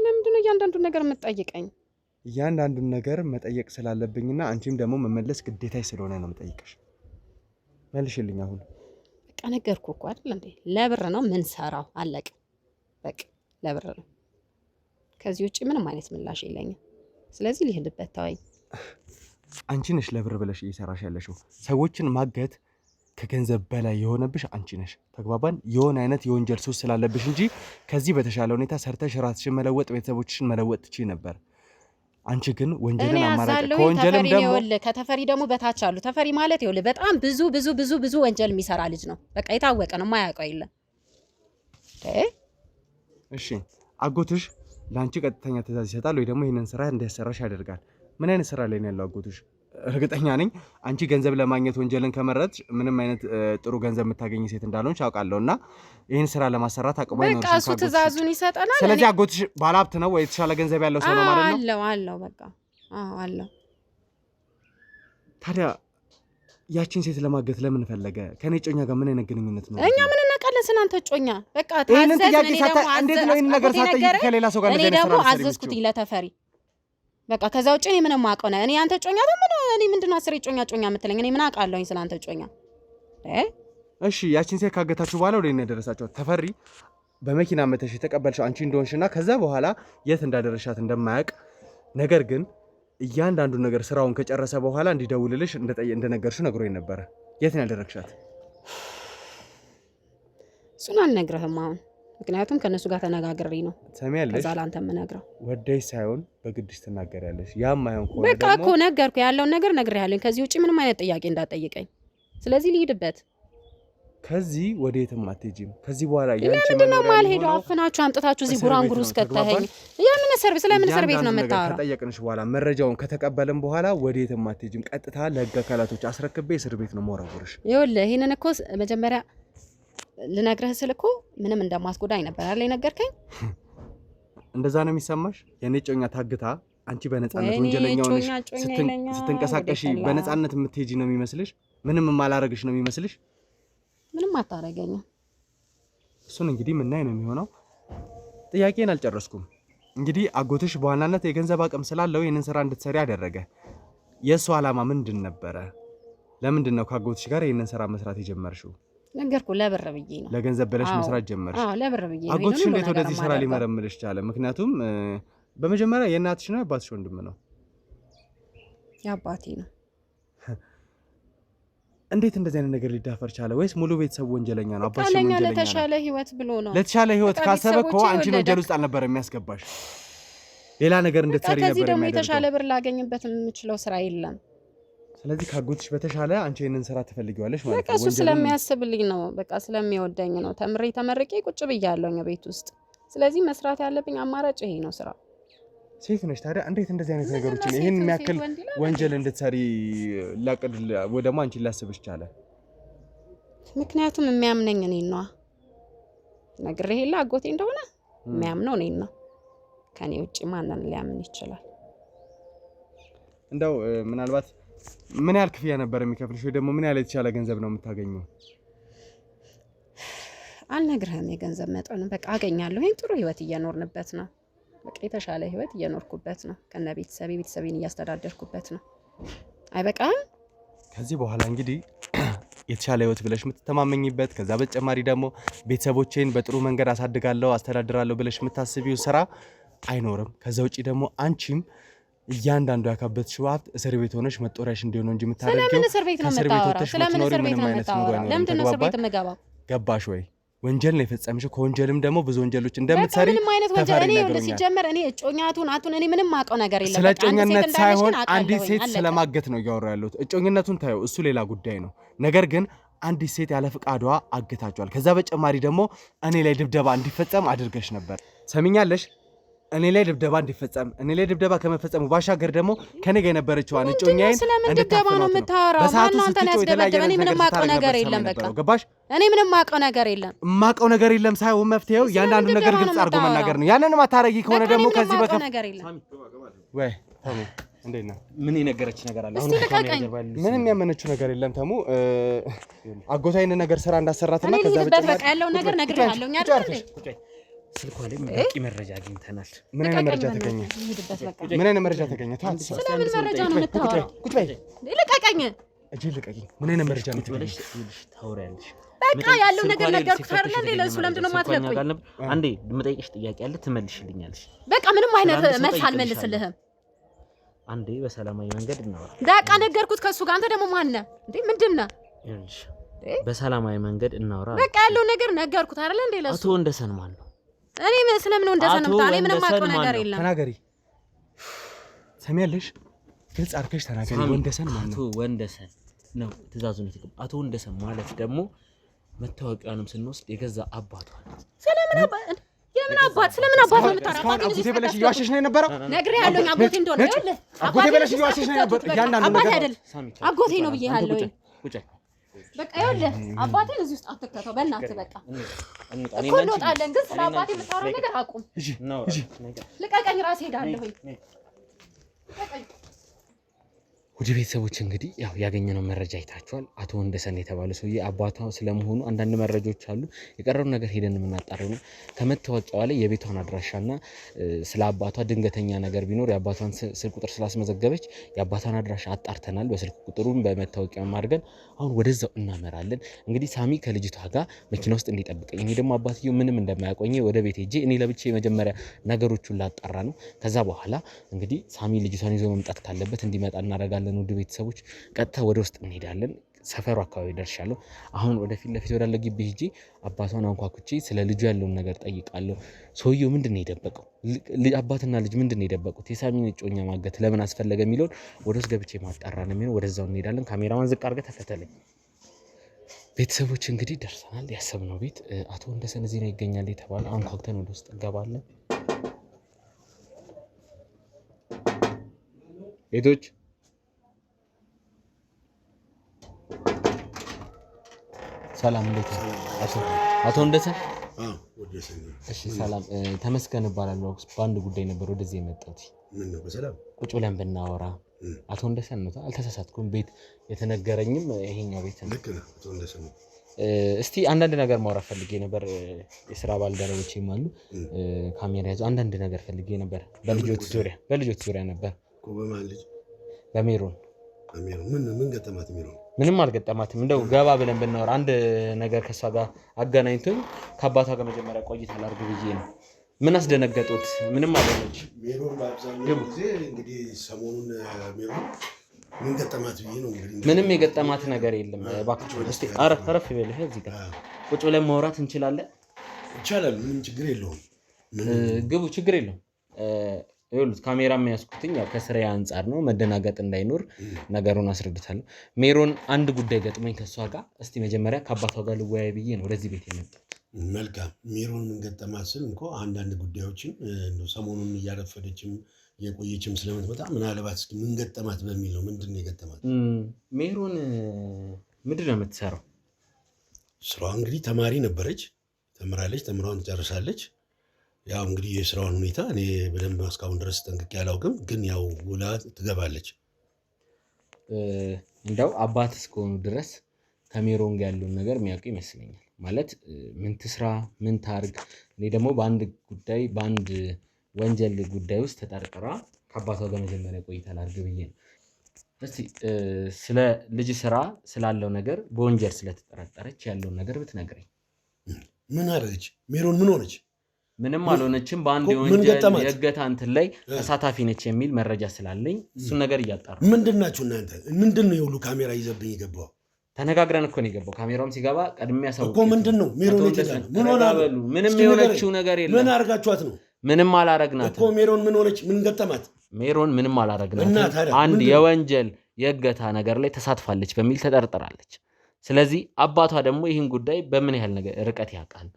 ለምንድን ነው እያንዳንዱን ነገር የምትጠይቀኝ? እያንዳንዱን ነገር መጠየቅ ስላለብኝና አንቺም ደግሞ መመለስ ግዴታሽ ስለሆነ ነው የምጠይቅሽ። መልሽልኝ አሁን። በቃ ነገርኩ እኮ አይደል እንዴ? ለብር ነው ምን ሰራው፣ አለቀ። በቃ ለብር ነው። ከዚህ ውጪ ምንም አይነት ምላሽ የለኝም። ስለዚህ ልሄድበት ተወኝ። አንቺ ነሽ ለብር ብለሽ እየሰራሽ ያለሽው። ሰዎችን ማገት ከገንዘብ በላይ የሆነብሽ አንቺ ነሽ። ተግባባን? የሆነ አይነት የወንጀል ሱስ ስላለብሽ እንጂ ከዚህ በተሻለ ሁኔታ ሰርተሽ ራስሽን መለወጥ፣ ቤተሰቦችሽን መለወጥ ትችይ ነበር። አንቺ ግን ወንጀልን አማራጭ ከወንጀልም ደግሞ ከተፈሪ ደግሞ በታች አሉ። ተፈሪ ማለት ይኸውልህ በጣም ብዙ ብዙ ብዙ ብዙ ወንጀል የሚሰራ ልጅ ነው። በቃ የታወቀ ነው፣ የማያውቀው የለም። እሺ አጎትሽ ለአንቺ ቀጥተኛ ትእዛዝ ይሰጣል ወይ ደግሞ ይሄንን ስራ እንዲያሰራሽ ያደርጋል? ምን አይነት ስራ ላይ ነው ያለው አጎትሽ? እርግጠኛ ነኝ አንቺ ገንዘብ ለማግኘት ወንጀልን ከመረጥሽ ምንም አይነት ጥሩ ገንዘብ የምታገኝ ሴት እንዳልሆንሽ አውቃለሁና ይሄን ስራ ለማሰራት አቅሙ አይኖርሽም። በቃ እሱ ትእዛዙን ይሰጠናል። ስለዚህ አጎትሽ ባለሀብት ነው ወይ የተሻለ ገንዘብ ያለው ሰው ነው ማለት ነው? አለው በቃ አለው። ታዲያ ያቺን ሴት ለማገት ለምን ፈለገ? ከኔ ጮኛ ጋር ምን አይነት ግንኙነት ነው? እኛ ምን እናውቃለን ስላንተ ጮኛ? በቃ ታዘዝ። እንዴት ነው ይሄን ነገር ሳትጠይቅ ከሌላ ሰው ጋር እኔ ደግሞ አዘዝኩት ለተፈሪ በቃ ከዛ ውጪ እኔ ምንም አውቀው ነው። እኔ አንተ ጮኛ እኔ ምንድነው አስሬ ጮኛ የምትለኝ? እኔ ምን አውቃለሁኝ ስላንተ ጮኛ? እሺ ያቺን ሴት ካገታችሁ በኋላ ወደ እኔ ደረሳችሁ። ተፈሪ በመኪና መተሽ የተቀበልሽው አንቺ እንደሆንሽና ከዛ በኋላ የት እንዳደረሻት እንደማያውቅ ነገር ግን እያንዳንዱ ነገር ስራውን ከጨረሰ በኋላ እንዲደውልልሽ እንደነገርሽ ነግሮኝ ነበር። የት ነው ያደረግሻት? እሱን አልነግርህም አሁን፣ ምክንያቱም ከነሱ ጋር ተነጋግሬ ነው። ሰሚያለሽ? ከዛ ላንተ የምነግረው ወደሽ ሳይሆን በግድሽ ትናገሪያለሽ። ያም አይሆን ከሆነ በቃ እኮ ነገርኩ፣ ያለውን ነገር ነግሬሃለሁ። ከዚህ ውጪ ምንም አይነት ጥያቄ እንዳትጠይቀኝ። ስለዚህ ልሂድበት። ከዚህ ወዴትም አትሄጂም። ከዚህ በኋላ ያንቺ ምንድን ነው የማልሄደው? አፍናችሁ አምጥታችሁ እዚህ ጉራንጉር ውስጥ ከተኸኝ የምን እስር ቤት ነው የምታወራው? ከጠየቅንሽ በኋላ መረጃውን ከተቀበልን በኋላ ወዴትም አትሄጂም። ቀጥታ ለህግ አካላቶች አስረክቤ እስር ቤት ነው የምወረውርሽ። ይኸውልህ ይሄንን እኮ መጀመሪያ ልነግርህ ስል እኮ ምንም እንደማስጎዳኝ ነበር አይደል የነገርከኝ? እንደዛ ነው የሚሰማሽ? የኔ ጮኛ ታግታ አንቺ በነፃነት ወንጀለኛው ነሽ ስትንቀሳቀሺ በነፃነት የምትሄጂ ነው የሚመስልሽ? ምንም የማላረግሽ ነው የሚመስልሽ? ምንም አታረገኝም። እሱን እንግዲህ ምናይ ነው የሚሆነው። ጥያቄን አልጨረስኩም። እንግዲህ አጎትሽ በዋናነት የገንዘብ አቅም ስላለው ይህንን ስራ እንድትሰሪ አደረገ። የእሱ ዓላማ ምንድን ነበረ? ለምንድን ነው ከአጎትሽ ጋር ይህንን ስራ መስራት የጀመርሽው? ነገርኩህ፣ ለብር ብዬ ነው። ለገንዘብ ብለሽ መስራት ጀመርሽ? አዎ ለብር ብዬ ነው። አጎትሽ እንዴት ወደዚህ ስራ ሊመረምርሽ ቻለ? ምክንያቱም በመጀመሪያ የእናትሽ ነው የአባትሽ ወንድም ነው? የአባቴ ነው። እንዴት እንደዚህ አይነት ነገር ሊዳፈር ቻለ? ወይስ ሙሉ ቤተሰብ ወንጀለኛ ነው? አባትሽ ወንጀለኛ ነው? ለተሻለ ህይወት ብሎ ነው። ለተሻለ ህይወት ካሰበ እኮ አንቺን ወንጀል ውስጥ አልነበረ የሚያስገባሽ። ሌላ ነገር እንድትሰሪ ነበር የሚያደርገው። ከዚህ ደግሞ የተሻለ ብር ላገኝበት የምችለው ስራ የለም። ስለዚህ ካጎትሽ በተሻለ አንቺ ይሄንን ስራ ትፈልጊዋለሽ ማለት ነው? በቃ እሱ ስለሚያስብልኝ ነው። በቃ ስለሚወደኝ ነው። ተመርቄ ቁጭ ብያለሁኝ ቤት ውስጥ። ስለዚህ መስራት ያለብኝ አማራጭ ይሄ ነው ስራ። ሴት ነሽ ታዲያ እንዴት እንደዚህ አይነት ነገሮችን ይሄን የሚያክል ወንጀል እንድትሰሪ ላቅድ ወይ ደግሞ አንቺ ላስብሽ ቻለ? ምክንያቱም የሚያምነኝ እኔን ነው። ነግሬህ የለ አጎቴ እንደሆነ የሚያምነው እኔን ነው። ከኔ ውጪ ማንን ሊያምን ይችላል? እንደው ምናልባት ምን ያህል ክፍያ ነበር የሚከፍልሽ ወይ ደግሞ ምን ያህል የተሻለ ገንዘብ ነው የምታገኘው? አልነግርህም የገንዘብ መጠኑ። በቃ አገኛለሁ። ይሄን ጥሩ ህይወት እየኖርንበት ነው። በቃ የተሻለ ህይወት እየኖርኩበት ነው። ከነ ቤተሰቤን እያስተዳደርኩበት ነው። አይበቃም? ከዚህ በኋላ እንግዲህ የተሻለ ህይወት ብለሽ የምትተማመኝበት ከዛ በተጨማሪ ደግሞ ቤተሰቦቼን በጥሩ መንገድ አሳድጋለሁ አስተዳድራለሁ ብለሽ የምታስቢው ስራ አይኖርም። ከዛ ውጪ ደግሞ አንቺም እያንዳንዱ ያካበትሽው ሀብት እስር ቤት ሆነሽ መጦሪያሽ እንዲሆን እንጂ የምታደርጊው ስለምን እስር ቤት ነው የምታወራው? ስለምን እስር ቤት ነው የምታወራው? ለምንድን ነው እስር ቤት የምገባው? ገባሽ ወይ? ወንጀል ነው የፈጸምሽው። ከወንጀልም ደግሞ ብዙ ወንጀሎች እንደምትሰሪ ምንም አይነት ወንጀል እኔ ሲጀመር እኔ እጮኛቱን እኔ ምንም አውቀው ነገር የለም። ስለ እጮኝነት ሳይሆን አንዲት ሴት ስለማገት ነው እያወራሁ ያለሁት። እጮኝነቱን ታየው፣ እሱ ሌላ ጉዳይ ነው። ነገር ግን አንዲት ሴት ያለ ፍቃዷ አግታቸዋል። ከዛ በተጨማሪ ደግሞ እኔ ላይ ድብደባ እንዲፈጸም አድርገሽ ነበር። ሰሚኛለሽ? እኔ ላይ ድብደባ እንዲፈጸም እኔ ላይ ድብደባ ከመፈጸሙ ባሻገር ደግሞ ከኔ ጋር የነበረችዋን እጮኛዬን ስለምን ድብደባ ነው የምታወራው? ማን ነው አንተን ያስደበደበ? እኔ ምንም አውቀው ነገር የለም። በቃ ገባሽ? እኔ ምንም አውቀው ነገር የለም። የማውቀው ነገር የለም ሳይሆን መፍትሄው ያንዳንዱ ነገር ግልጽ አድርጎ መናገር ነው። ያንንም አታረጊ ከሆነ ደግሞ ከዚህ በከፍ ነገር የለም። ወይ ተሙ እንዴት ነው? ምን የነገረች ነገር አለ? ምንም ያመነችው ነገር የለም ተሙ። አጎታይን ነገር ስራ እንዳሰራትና ከዛ በቃ ያለው ነገር ነግሬሃለሁ። እኛ አይደል ስልኳ ላይ በቂ መረጃ አግኝተናል። ምን አይነት መረጃ ተገኘ? ምን አይነት መረጃ ተገኘ? ስለምን መረጃ ነው የምታወራው? ቁጭ በይ። ልቀቀኝ። እጄ ልቀቀኝ። ምን አይነት መረጃ ነው ተገኘ? ታወሪያለሽ። በቃ ያለው ነገር ነገርኩህ አይደል እንዴ? ለሱ ለምንድን ነው የማትለቁኝ? አንዴ የምጠይቅሽ ጥያቄ አለ ትመልሽልኛለሽ። በቃ ምንም አይነት መልስ አልመልስልህም። አንዴ በሰላማዊ መንገድ እናወራ። በቃ ነገርኩት ከሱ ጋር። አንተ ደግሞ ማን ነህ እንዴ? ምንድን ነህ? ይኸውልሽ በሰላማዊ መንገድ እናወራ። በቃ ያለው ነገር ነገርኩት አይደል እንዴ? ለሱ አቶ እንደሰን ማን ነው? እኔ ስለምን ነው እንደሰነምታ? እኔ ምንም አውቀው ነገር የለም። ተናገሪ። ሰሚያለሽ? ግልጽ አድርገሽ ተናገሪ። ወንደሰን ማለት ነው። አቶ ወንደሰን ነው ትእዛዙን የተቀበለው። አቶ ወንደሰን ማለት ደግሞ መታወቂያውንም ስንወስድ የገዛ አባቷ ስለምን አባት የምን አባት ስለምን አባት ነው የምታወራው? አጎቴ ብለሽ እየዋሸሽ ነው የነበረው። ነግሬሃለሁ አጎቴ እንደሆነ ይኸውልህ፣ አጎቴ ብለሽ እየዋሸሽ ነው የነበረው። እያንዳንዱ ነገር አይደል አጎቴ ነው ብዬሃለሁ። በቃ ይኸውልህ አባቴን እዚህ ውስጥ አትከተው በእናትህ። በቃ እኮ እንወጣለን፣ ግን ስለ አባቴ የምታወራው ነገር አቁም። ልቀቀኝ፣ ራሴ ሄዳለሁ። ውድ ቤተሰቦች እንግዲህ ያው ያገኘነው መረጃ አይታችኋል። አቶ ወንደሰን የተባለ ሰውዬ አባቷ ስለመሆኑ አንዳንድ መረጃዎች አሉ። የቀረውን ነገር ሄደን የምናጣረው ነው። ከመታወቂያዋ ላይ የቤቷን አድራሻና ስለ አባቷ ድንገተኛ ነገር ቢኖር የአባቷን ስልክ ቁጥር ስላስመዘገበች የአባቷን አድራሻ አጣርተናል። በስልክ ቁጥሩን በመታወቂያው አድርገን አሁን ወደዛው እናመራለን። እንግዲህ ሳሚ ከልጅቷ ጋር መኪና ውስጥ እንዲጠብቀኝ፣ እኔ ደግሞ አባትየው ምንም እንደማያቆኝ ወደ ቤት ሄጄ እኔ ለብቻ የመጀመሪያ ነገሮቹን ላጣራ ነው። ከዛ በኋላ እንግዲህ ሳሚ ልጅቷን ይዞ መምጣት ካለበት እንዲመጣ እናደርጋለን። ውድ ቤተሰቦች ቀጥታ ወደ ውስጥ እንሄዳለን። ሰፈሩ አካባቢ ደርሻለሁ። አሁን ወደፊት ለፊት ወዳለ ግቢ ሄጄ አባቷን አንኳኩቼ ስለ ልጁ ያለውን ነገር ጠይቃለሁ። ሰውየው ምንድነው የደበቀው? አባትና ልጅ ምንድነው የደበቁት? የሳሚን እጮኛ ማገት ለምን አስፈለገ የሚለውን ወደ ውስጥ ገብቼ ማጣራ ነው የሚሆነው። ወደዛው እንሄዳለን። ካሜራማን ዝቅ አድርገህ ተከተለኝ። ቤተሰቦች እንግዲህ ደርሰናል። ያሰብነው ቤት አቶ ወንደሰን እዚህ ነው ይገኛል የተባለ። አንኳኩተን ወደ ውስጥ እንገባለን። ቤቶች ሰላም፣ እንዴት ነው አቶ ወንደሰን? እሺ ሰላም፣ ተመስገን እባላለሁ። በአንድ ጉዳይ ነበር ወደዚህ የመጣሁት። ምን ነው? በሰላም ቁጭ ብለን ብናወራ። አቶ ወንደሰን ነው? አልተሳሳትኩም? ቤት የተነገረኝም ይሄኛው ቤት ነው። ልክ ነህ፣ አቶ ወንደሰን ነው። እስቲ አንዳንድ ነገር ማውራት ፈልጌ ነበር። የስራ ባልደረቦቼም አሉ፣ ካሜራ ያዙ። አንዳንድ ነገር ፈልጌ ነበር በልጆት ዙሪያ ነበር። በማን ልጅ? በሜሮን። ምን ገጠማት? ሜሮን ምንም አልገጠማትም። እንደው ገባ ብለን ብናወራ አንድ ነገር ከሷ ጋር አገናኝቶኝ ከአባቷ ጋር መጀመሪያ ቆይታ ላድርግ ብዬ ነው። ምን አስደነገጡት? ምንም አልሆነች ሜሮን። በአብዛኛው ጊዜ እንግዲህ ሰሞኑን ሜሮን ምን ገጠማት ብዬ ነው እንግዲህ። ምንም የገጠማት ነገር የለም። እባክህ እስቲ አረፍ በልህ። እዚህ ጋር ቁጭ ብለን ማውራት እንችላለን? ይቻላል፣ ምንም ችግር የለውም። ግቡ፣ ችግር የለውም። ይኸውልህ ካሜራ የሚያስኩትኝ ያው ከስራ አንጻር ነው፣ መደናገጥ እንዳይኖር ነገሩን አስረድታለሁ። ሜሮን አንድ ጉዳይ ገጥሞኝ ከሷ ጋር እስቲ መጀመሪያ ከአባቷ ጋር ልወያይ ብዬ ነው ወደዚህ ቤት የመጣሁት። መልካም። ሜሮን ምን ገጠማት ስል እንኳ አንዳንድ ጉዳዮችን ሰሞኑን እያረፈደችም የቆየችም ስለምትመጣ ምናልባት እስኪ ምን ገጠማት በሚል ነው። ምንድን ነው የገጠማት? ሜሮን ምንድን ነው የምትሰራው? ስራዋ እንግዲህ ተማሪ ነበረች፣ ተምራለች፣ ተምራውን ትጨርሳለች። ያው እንግዲህ የስራውን ሁኔታ እኔ በደንብ እስካሁን ድረስ ጠንቅቄ አላውቅም፣ ግን ያው ውላ ትገባለች። እንደው አባት እስከሆኑ ድረስ ከሜሮን ጋር ያለውን ነገር የሚያውቁ ይመስለኛል። ማለት ምን ትስራ ምን ታርግ። እኔ ደግሞ በአንድ ወንጀል ጉዳይ ውስጥ ተጠርጥራ ከአባቷ ጋር መጀመሪያ ቆይታ ላድርግ ብዬ ነው። እስቲ ስለ ልጅ ስራ ስላለው ነገር በወንጀል ስለተጠረጠረች ያለውን ነገር ብትነግረኝ። ምን አደረገች ሜሮን? ምን ሆነች? ምንም አልሆነችም። በአንድ የወንጀል የእገታ እንትን ላይ ተሳታፊ ነች የሚል መረጃ ስላለኝ እሱን ነገር እያጣራ። ምንድን ናችሁ እናንተ? ምንድን ነው የሁሉ ካሜራ ይዘብኝ የገባው? ተነጋግረን እኮ ነው የገባው። ካሜራውም ሲገባ ቀድሜ ያሳውቅ እኮ። ምንድን ነው ሜሮን? ምን ሆነ? ምንም የሆነችው ነገር የለም። ምን አርጋችኋት ነው? ምንም አላረግናት እኮ። ሜሮን ምን ሆነች? ምን ገጠማት? ሜሮን ምንም አላረግናት። አንድ የወንጀል የእገታ ነገር ላይ ተሳትፋለች በሚል ተጠርጥራለች። ስለዚህ አባቷ ደግሞ ይህን ጉዳይ በምን ያህል ነገር ርቀት ያውቃል፣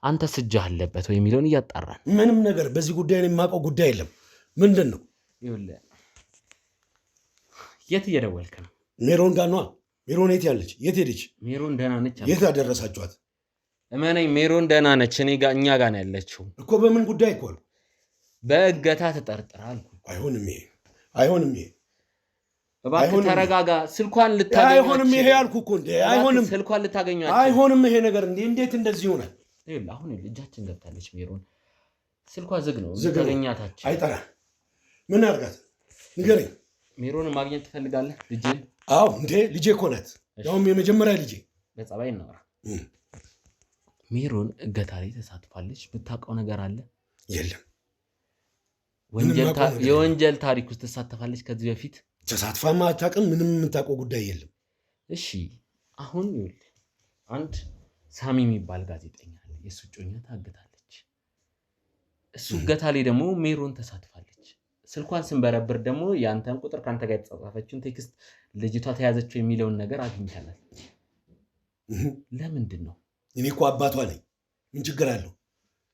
አንተ ስጅ አለበት ወይ የሚለውን እያጣራን። ምንም ነገር በዚህ ጉዳይ የማውቀው ጉዳይ የለም። ምንድን ነው? ይኸውልህ የት እየደወልክ ነው? ሜሮን ጋር ነዋ። ሜሮን የት ያለች? የት ሄደች? ሜሮን ደህና ነች። የት አደረሳችኋት? እመነኝ ሜሮን ደህና ነች። እኛ ጋር ነው ያለችው እኮ። በምን ጉዳይ እኮ ነው? በእገታ ተጠርጥራል። አይሆንም ይሄ፣ አይሆንም ይሄ። እባክህ ተረጋጋ። ስልኳን ልታገኛት አይሆንም ይሄ ያልኩህ እኮ። እንዴ አይሆንም፣ ስልኳን ልታገኛት አይሆንም ይሄ ነገር። እንዴት እንደዚህ ይሆናል? አሁን እጃችን ገብታለች ሜሮን። ስልኳ ዝግ ነው፣ ልታገኛታችን አይጠራም። ምን አድርጋት ንገረኝ። ሜሮን ማግኘት ትፈልጋለህ? ልጄን? አዎ እንዴ ልጄ እኮ ናት፣ ያውም የመጀመሪያ ልጄ። በጸባይ እናወራ። ሜሮን እገታ ላይ ተሳትፋለች። ብታውቀው ነገር አለ? የለም። የወንጀል ታሪክ ውስጥ ትሳተፋለች ከዚህ በፊት? ተሳትፋማ አታውቅም። ምንም የምታውቀው ጉዳይ የለም። እሺ አሁን ይኸውልህ አንድ ሳሚ የሚባል ጋዜጠኛ አለ። የእሱ እጮኛ ታግታለች። እሱ እገታ ላይ ደግሞ ሜሮን ተሳትፋለች። ስልኳን ስንበረብር ደግሞ ያንተን ቁጥር ካንተ ጋር የተጻጻፈችውን ቴክስት ልጅቷ ተያዘችው የሚለውን ነገር አግኝተናል። ለምንድን ነው? እኔ እኮ አባቷ ነኝ። ምን ችግር አለው?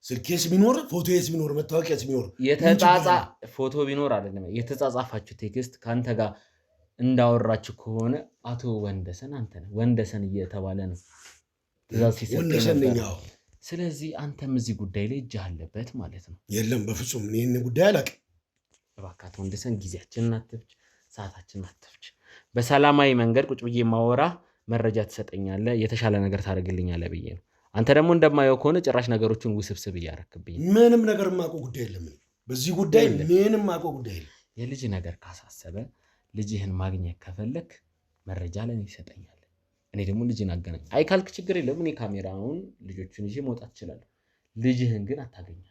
ስልኬስ ቢኖር ፎቶዬስ ቢኖር መታወቂያስ ቢኖር ፎቶ ቢኖር አይደለም የተጻጻፋችሁ ቴክስት ካንተ ጋር እንዳወራችሁ ከሆነ አቶ ወንደሰን አንተ ነህ። ወንደሰን እየተባለ ነው ትእዛዝ ሲሰጥ ነበር። ስለዚህ አንተም እዚህ ጉዳይ ላይ እጅ አለበት ማለት ነው። የለም በፍጹም እኔ ይህን ጉዳይ አላውቅም። እባክህ ወንደሰን ጊዜያችንን አትፍጅ፣ ሰዓታችንን አትፍጅ። በሰላማዊ መንገድ ቁጭ ብዬ ማወራ መረጃ ትሰጠኛለህ፣ የተሻለ ነገር ታደርግልኛለህ ብዬ ነው። አንተ ደግሞ እንደማየው ከሆነ ጭራሽ ነገሮችን ውስብስብ እያረክብኝ። ምንም ነገር የማውቀው ጉዳይ የለም። በዚህ ጉዳይ ምንም የማውቀው ጉዳይ የለም። የልጅ ነገር ካሳሰበ ልጅህን ማግኘት ከፈለክ መረጃ ለኔ ይሰጠኛል። እኔ ደግሞ ልጅን አገናኝ። አይ ካልክ ችግር የለም። እኔ ካሜራውን ልጆቹን ይዤ መውጣት እችላለሁ። ልጅህን ግን አታገኛት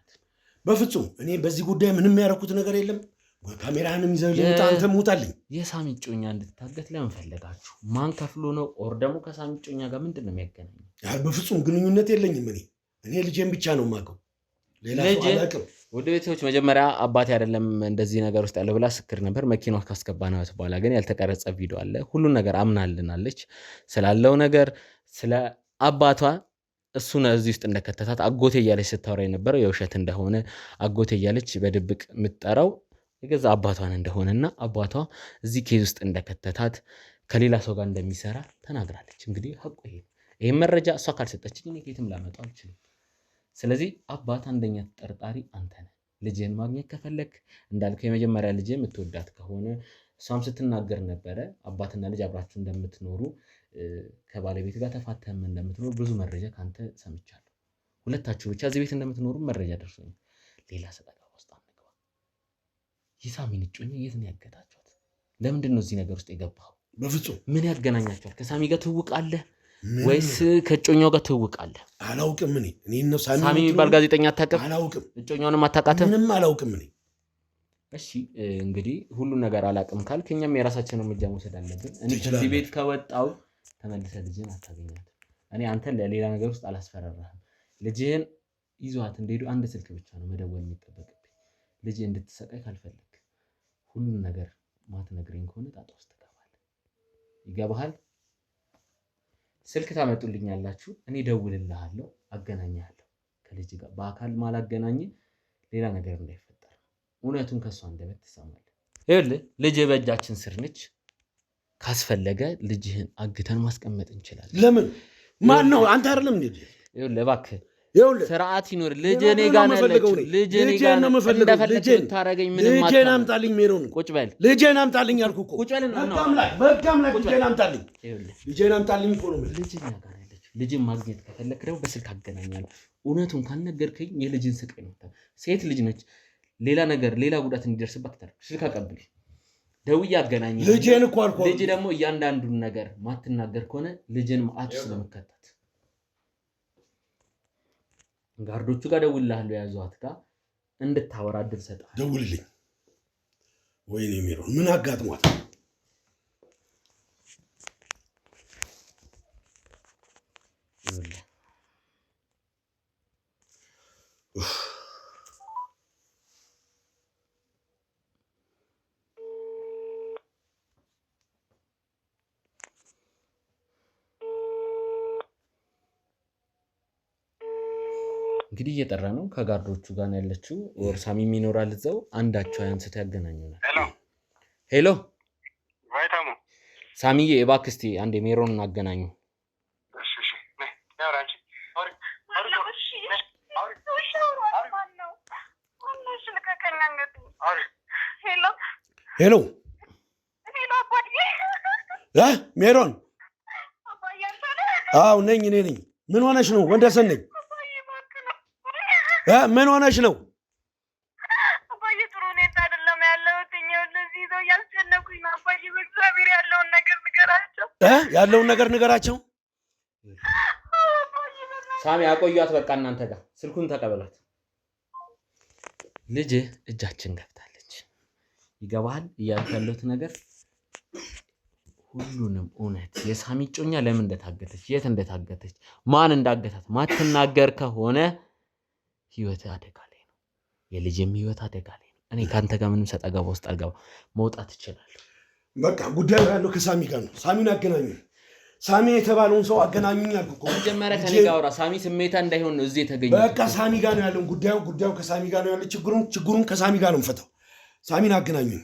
በፍጹም። እኔ በዚህ ጉዳይ ምንም ያደረኩት ነገር የለም። ካሜራህንም ይዘህ ልውጣ፣ አንተም ውጣልኝ። የሳሚ እጮኛ እንድትታገት ለምን ፈለጋችሁ? ማን ከፍሎ ነው? ኦር ደግሞ ከሳሚ እጮኛ ጋር ምንድን ነው የሚያገናኘው? በፍጹም ግንኙነት የለኝም። እኔ ልጄን ብቻ ነው የማውቀው፣ ሌላ ሰው አላውቅም። ወደ ቤተሰቦች መጀመሪያ አባቴ አይደለም እንደዚህ ነገር ውስጥ ያለው ብላ ስክር ነበር። መኪናው ካስገባናት በኋላ ግን ያልተቀረጸ ቪዲዮ አለ። ሁሉን ነገር አምናልናለች ስላለው ነገር ስለ አባቷ እሱን እዚህ ውስጥ እንደከተታት አጎቴ እያለች ስታወራ የነበረው የውሸት እንደሆነ አጎቴ እያለች በድብቅ የምትጠራው የገዛ አባቷን እንደሆነና አባቷ እዚህ ኬዝ ውስጥ እንደከተታት ከሌላ ሰው ጋር እንደሚሰራ ተናግራለች። እንግዲህ ሀቁ ይሄ ነው። ይሄን መረጃ እሷ ካልሰጠችኝ እኔ ከየትም ላመጣው አልችልም። ስለዚህ አባት አንደኛ ተጠርጣሪ አንተ ነህ። ልጅህን ማግኘት ከፈለክ እንዳልከው የመጀመሪያ ልጅ የምትወዳት ከሆነ እሷም ስትናገር ነበረ አባትና ልጅ አብራችሁ እንደምትኖሩ ከባለቤት ጋር ተፋተም እንደምትኖሩ ብዙ መረጃ ካንተ ሰምቻለሁ። ሁለታችሁ ብቻ እዚህ ቤት እንደምትኖሩ መረጃ ደርሶኛል። ሌላ ሰጠቃ ውስጥ አንገባ። የሳሚን እጮኛ የት ነው ያገታችኋት? ለምንድን ነው እዚህ ነገር ውስጥ የገባው? በፍጹም ምን ያገናኛችኋል? ከሳሚ ጋር ትውቃለህ ወይስ ከእጮኛው ጋር ትውቃለህ? አላውቅም። እኔ ነው ሳሚ የሚባል ጋዜጠኛ አታውቅም? አላውቅም። እጮኛውንም አታውቃትም? ምንም አላውቅም። እሺ እንግዲህ ሁሉን ነገር አላውቅም ካልክ እኛም የራሳችንን እርምጃ መውሰድ አለብን። እኔ ከዚህ ቤት ከወጣው ተመልሰህ ልጅህን አታገኛትም። እኔ አንተን ለሌላ ነገር ውስጥ አላስፈራራህም። ልጅህን ይዟት እንደሄዱ አንድ ስልክ ብቻ ነው መደወል የሚጠበቅብኝ። ልጅ እንድትሰቃይ ካልፈለግ ሁሉን ነገር ማትነግረኝ ከሆነ ጣጣ ውስጥ ትገባለህ። ይገባሃል? ስልክ ታመጡልኛላችሁ፣ እኔ ደውልልሃለሁ፣ አገናኛለሁ ከልጅ ጋር። በአካል ማላገናኝ ሌላ ነገር እንዳይፈጠር እውነቱን ከሷ አንደበት ትሰማለህ። ይኸውልህ ልጅ በእጃችን ስር ነች። ካስፈለገ ልጅህን አግተን ማስቀመጥ እንችላለን። ለምን? ማን ነው? አንተ አይደለም እንዴ? ይኸውልህ እባክህ ስርዓት ይኖር። ልጅ እኔ ጋር ነው ያለችው። ልጅ እኔ ጋር ነው እንደፈለክ ታረገኝ። ምንም ማለት ልጄን አምጣልኝ። ሜሮን ቁጭ በል። ልጄን አምጣልኝ አልኩህ እኮ። ቁጭ በል እና በቃም ላይ ልጄን አምጣልኝ። ልጄን አምጣልኝ እኮ ነው። ልጅ እኛ ጋር ያለችው። ልጅን ማግኘት ከፈለክ ደግሞ በስልክ አገናኛለሁ። እውነቱን ካልነገርከኝ የልጅን ስቃይ ነው። ሴት ልጅ ነች። ሌላ ነገር ሌላ ጉዳት እንዲደርስባት ታደርግ። ስልክ አቀብል፣ ደውዬ አገናኝ። ልጄን እኮ አልኩህ። ልጅ ደግሞ እያንዳንዱን ነገር ማትናገር ከሆነ ልጅን ማአት ስለምከታት ጋርዶቹ ጋር ደውልልሃለሁ። ያዟት ጋር እንድታወራ እድል ሰጥሃለሁ። ደውልልኝ። ወይኔ ሜሮን ምን አጋጥሟት? እንግዲህ እየጠራ ነው። ከጋርዶቹ ጋር ነው ያለችው። ሳሚም ይኖራል እዛው። አንዳቸው አንስቶ ያገናኙናል። ሄሎ ቫይታሙ ሳሚዬ፣ እባክህ እስኪ አንዴ ሜሮንን አገናኙ። ሄሎ ሜሮን። አዎ ነኝ፣ እኔ ነኝ። ምን ሆነሽ ነው? ወንደሰን ነኝ። ምን ሆነሽ ነው? አባዬ ጥሩ ሁኔታ አይደለም ያለሁት። ለዚህ ነው ያስጨነቁኝ ነው። አባዬ በእግዚአብሔር ያለውን ነገር ንገራቸው። ያለውን ነገር ንገራቸው። ሳሚ አቆያት፣ በቃ እናንተ ጋር ስልኩን ተቀበላት። ልጅ እጃችን ገብታለች። ይገባሃል እያልኩ ያለሁት ነገር ሁሉንም እውነት። የሳሚ እጮኛ ለምን እንደታገተች፣ የት እንደታገተች፣ ማን እንዳገታት ማትናገር ከሆነ ህይወት አደጋ ላይ ነው። የልጅም ህይወት አደጋ ላይ ነው። እኔ ካንተ ጋር ምንም ሰጣ ገባ ውስጥ አልገባ መውጣት እችላለሁ። በቃ ጉዳዩ ያለው ከሳሚ ጋር ነው። ሳሚን አገናኙኝ። ሳሚ የተባለውን ሰው አገናኙኝ አልኩ እኮ። መጀመሪያ ከኔ ጋር አውራ። ሳሚ ስሜታ እንዳይሆን ነው እዚህ የተገኘው። በቃ ሳሚ ጋር ነው ያለው ጉዳዩ ከሳሚ ጋር ነው ያለው። ችግሩን ከሳሚ ጋር ነው የምፈታው። ሳሚን አገናኙኝ።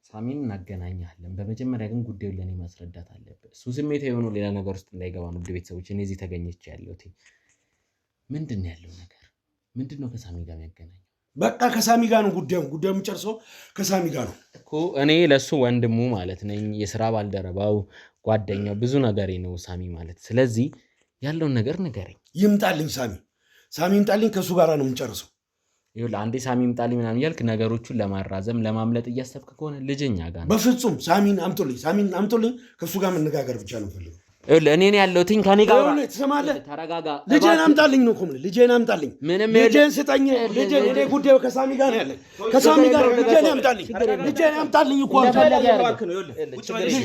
ሳሚን እናገናኛለን። በመጀመሪያ ግን ጉዳዩን ለኔ ማስረዳት አለበት። እሱ ስሜታ የሆነው ሌላ ነገር ውስጥ እንዳይገባ ነው። ቤተሰቦች እኔ እዚህ ተገኝቼ ያለሁት ምንድነው ያለው ነገር? ምንድነው ከሳሚ ጋር የሚያገናኘው? በቃ ከሳሚ ጋር ነው ጉዳዩ የምጨርሰው ከሳሚ ጋር ነው እኮ። እኔ ለሱ ወንድሙ ማለት ነኝ፣ የሥራ ባልደረባው፣ ጓደኛው፣ ብዙ ነገሬ ነው ሳሚ ማለት። ስለዚህ ያለውን ነገር ንገረኝ። ይምጣልኝ ሳሚ ይምጣልኝ። ከሱ ጋር ነው የምንጨርሰው። ይኸውልህ አንዴ ሳሚ ይምጣልኝ ምናምን እያልክ ነገሮቹን ለማራዘም ለማምለጥ እያሰብክ ከሆነ ልጅኛ ጋር ነው። በፍጹም ሳሚን አምጡልኝ። ከሱ ጋር መነጋገር ብቻ ነው ፈልገው። ይኸውልህ እኔ ያለሁትኝ ከኔ ጋር ትሰማለህ? ተረጋጋ። ልጄን አምጣልኝ ነው እኮ የምልህ። ልጄን አምጣልኝ። ልጄን ስጠኝ። እኔ ጉዳዩ ከሳሚ ጋር ነው ያለኝ። ከሳሚ ጋር ልጄን አምጣልኝ እኮ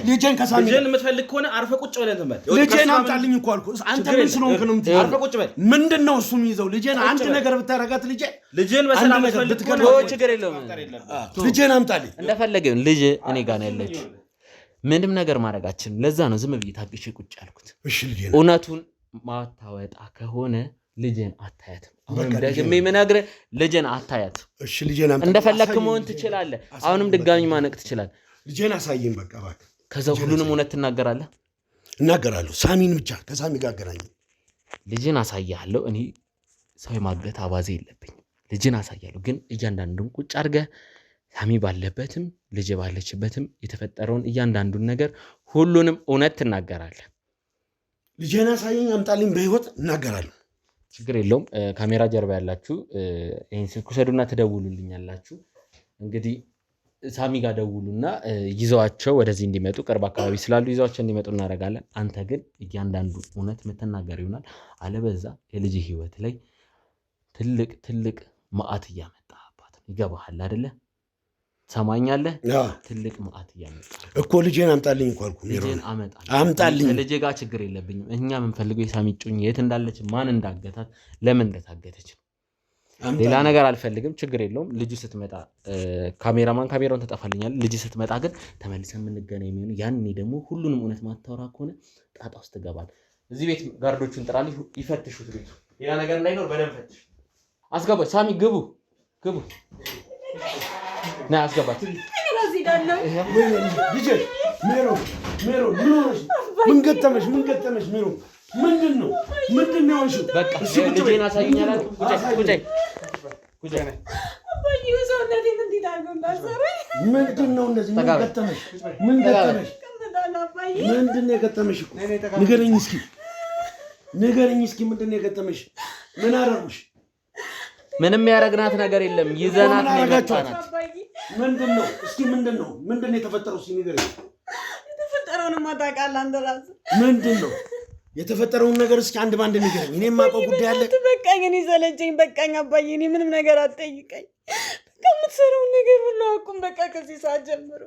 ልጄን ከሳሚ ጋር የምትፈልግ ከሆነ አርፈህ ቁጭ ብለህ ተመል። ልጄን አምጣልኝ እኮ አልኩህ። አንተ ምን ስለሆንክ ነው የምትይዘው? አርፈህ ቁጭ በል። ምንድን ነው እሱ የሚይዘው? ልጄን አንድ ነገር ብታረጋት ልጄን በሰላም ብትፈልግ ችግር የለውም። ልጄን አምጣልኝ። እንደፈለገው ልጅ እኔ ጋር ነው ያለችው። ምንም ነገር ማድረጋችን ለዛ ነው ዝም ብዬ ታግሼ ቁጭ ያልኩት። እውነቱን ማታወጣ ከሆነ ልጄን አታያትም። አሁንም ደግሜ የምነግርህ ልጄን አታያትም። እሺ ልጄን አምጣ። እንደፈለክ መሆን ትችላለህ። አሁንም ድጋሚ ማነቅ ትችላለህ። ልጄን አሳየኝ በቃ እባክህ። ከዛ ሁሉንም እውነት ትናገራለህ? እናገራለሁ። ሳሚን ብቻ ከሳሚ ጋር አገናኝ። ልጄን አሳያለሁ። እኔ ሰው የማገት አባዜ የለብኝም። ልጄን አሳያለሁ። ግን እያንዳንዱን ቁጭ አድርገህ ሳሚ ባለበትም ልጅ ባለችበትም የተፈጠረውን እያንዳንዱን ነገር ሁሉንም እውነት ትናገራለህ። ልጄን አሳየኝ፣ አምጣልኝ፣ በህይወት እናገራለሁ። ችግር የለውም። ካሜራ ጀርባ ያላችሁ ይህን ስልክ ውሰዱና ትደውሉልኛላችሁ። እንግዲህ ሳሚ ጋር ደውሉና ይዘዋቸው ወደዚህ እንዲመጡ ቅርብ አካባቢ ስላሉ ይዘዋቸው እንዲመጡ እናደርጋለን። አንተ ግን እያንዳንዱ እውነት የምትናገር ይሆናል። አለበዛ የልጅ ህይወት ላይ ትልቅ መዓት እያመጣባት ይገባሃል አይደለ? ሰማኛለህ? ትልቅ መዓት እያመጣ እኮ ልጄን አምጣልኝ እኮ አልኩህ። ልጄን አምጣልኝ። ከልጄ ጋር ችግር የለብኝም። እኛ የምንፈልገው የሳሚ እጮኛ የት እንዳለች፣ ማን እንዳገታት፣ ለምን እንደታገተች ሌላ ነገር አልፈልግም። ችግር የለውም። ልጁ ስትመጣ ካሜራውን ተጠፋልኛል። ልጅ ስትመጣ ግን ተመልሰን የምንገናኝ የሚሆን ያኔ ደግሞ ሁሉንም እውነት ማታወራ ከሆነ ጣጣ ውስጥ ትገባል። እዚህ ቤት ጋርዶቹን ጥራልኝ፣ ይፈትሹት። ቤቱ ሌላ ነገር እንዳይኖር በደንብ ፈትሽ። አስገባ። ሳሚ ግቡ ና አስገባት። ምን ገጠመሽ? ሜሮ ምንድን ነው የሆንሽው? በቃ ልጄን አሳይኛል። ምንድን ነው እንደዚህ? ምን ገጠመሽ? ምንድን ነው የገጠመሽ? ንገረኝ እስኪ ምንድን ነው የገጠመሽ? ምን አደረጉሽ? ምንም ያረግናት ነገር የለም። ይዘናት ነው የመጣናት። ምንድን ነው የተፈጠረው? እስኪ ንገረኝ። የተፈጠረውንማ ታውቃለህ አንተ እራስህ። ምንድን ነው የተፈጠረውን ነገር እስኪ አንድ ባንድ ንገረኝ። እኔ የማውቀው ጉዳይ አለ። በቃኝ፣ እኔ ሰለቸኝ። በቃኝ አባዬ፣ እኔ ምንም ነገር አትጠይቀኝ። በቃ የምትሰራውን ነገር ሁሉ አቁም። በቃ ከዚህ ሰዓት ጀምሮ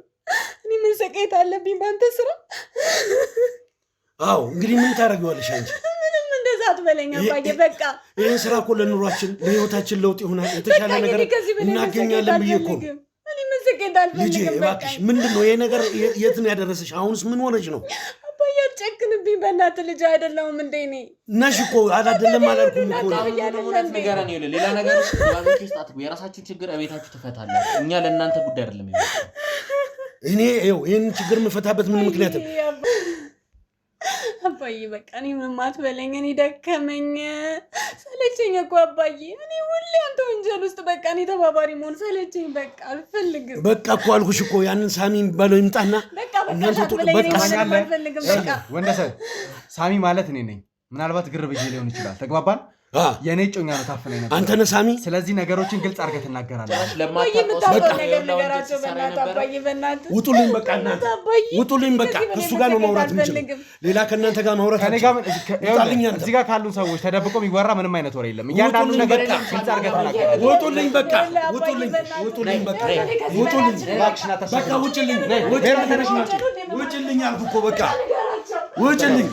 እኔ መሰቃየት አለብኝ በአንተ ስራ። አዎ እንግዲህ ምን ታደርጊዋለሽ አንቺ? ምንም እንደዛ አትበለኝ አባዬ። በቃ ይህን ስራ እኮ ለኑሯችን ለህይወታችን ለውጥ ይሆናል፣ የተሻለ ነገር እናገኛለን ብዬ እኮ ነው። እኔ መሰቃየት አልፈልግም። ልጄ እባክሽ፣ ምንድን ነው ይሄ ነገር? የት ነው ያደረሰሽ? አሁንስ ምን ሆነች ነው? አባዬ አትጨክንብኝ በእናትህ። ልጅ አይደለሁም እንደ እኔ ነሽ እኮ አይደለም አላልኩም እኮ። ሌላ ነገር ውስጥ አትግቡ። የራሳችሁን ችግር እቤታችሁ ትፈታላችሁ። እኛ ለእናንተ ጉዳይ አይደለም የሚመጣው። እኔ ይህን ችግር የምፈታበት ምን ምክንያት ነው? አባዬ በቃ እኔ ምንም አትበለኝ። እኔ ደከመኝ፣ ሰለቸኝ እኮ አባዬ። እኔ ሁሌ አንተ ወንጀል ውስጥ በቃ እኔ ተባባሪ መሆን ሰለቸኝ። በቃ አልፈልግም። በቃ እኮ አልኩሽ እኮ ያንን ሳሚ የሚባለው ይምጣና ወንደሰን ሳሚ ማለት እኔ ነኝ። ምናልባት ግር ብዬ ሊሆን ይችላል። ተግባባን? የኔ ጮኛ ነው ታፈነ ነበር። አንተ ነህ ሳሚ። ስለዚህ ነገሮችን ግልጽ አድርገህ ትናገራለህ። ውጡልኝ በቃ እናንተ ውጡልኝ በቃ። ከሱ ጋር ነው ማውራት የምችለው። ሌላ ከእናንተ ጋር ማውራት እዚህ ጋር ካሉ ሰዎች ተደብቆ የሚወራ ምንም አይነት ወሬ የለም። እያንዳንዱ ነገር ግልጽ አድርገህ ትናገራለህ። ውጡልኝ በቃ ውጡልኝ በቃ ውጡልኝ በቃ ውጭልኝ አልኩህ እኮ በቃ ውጭልኝ።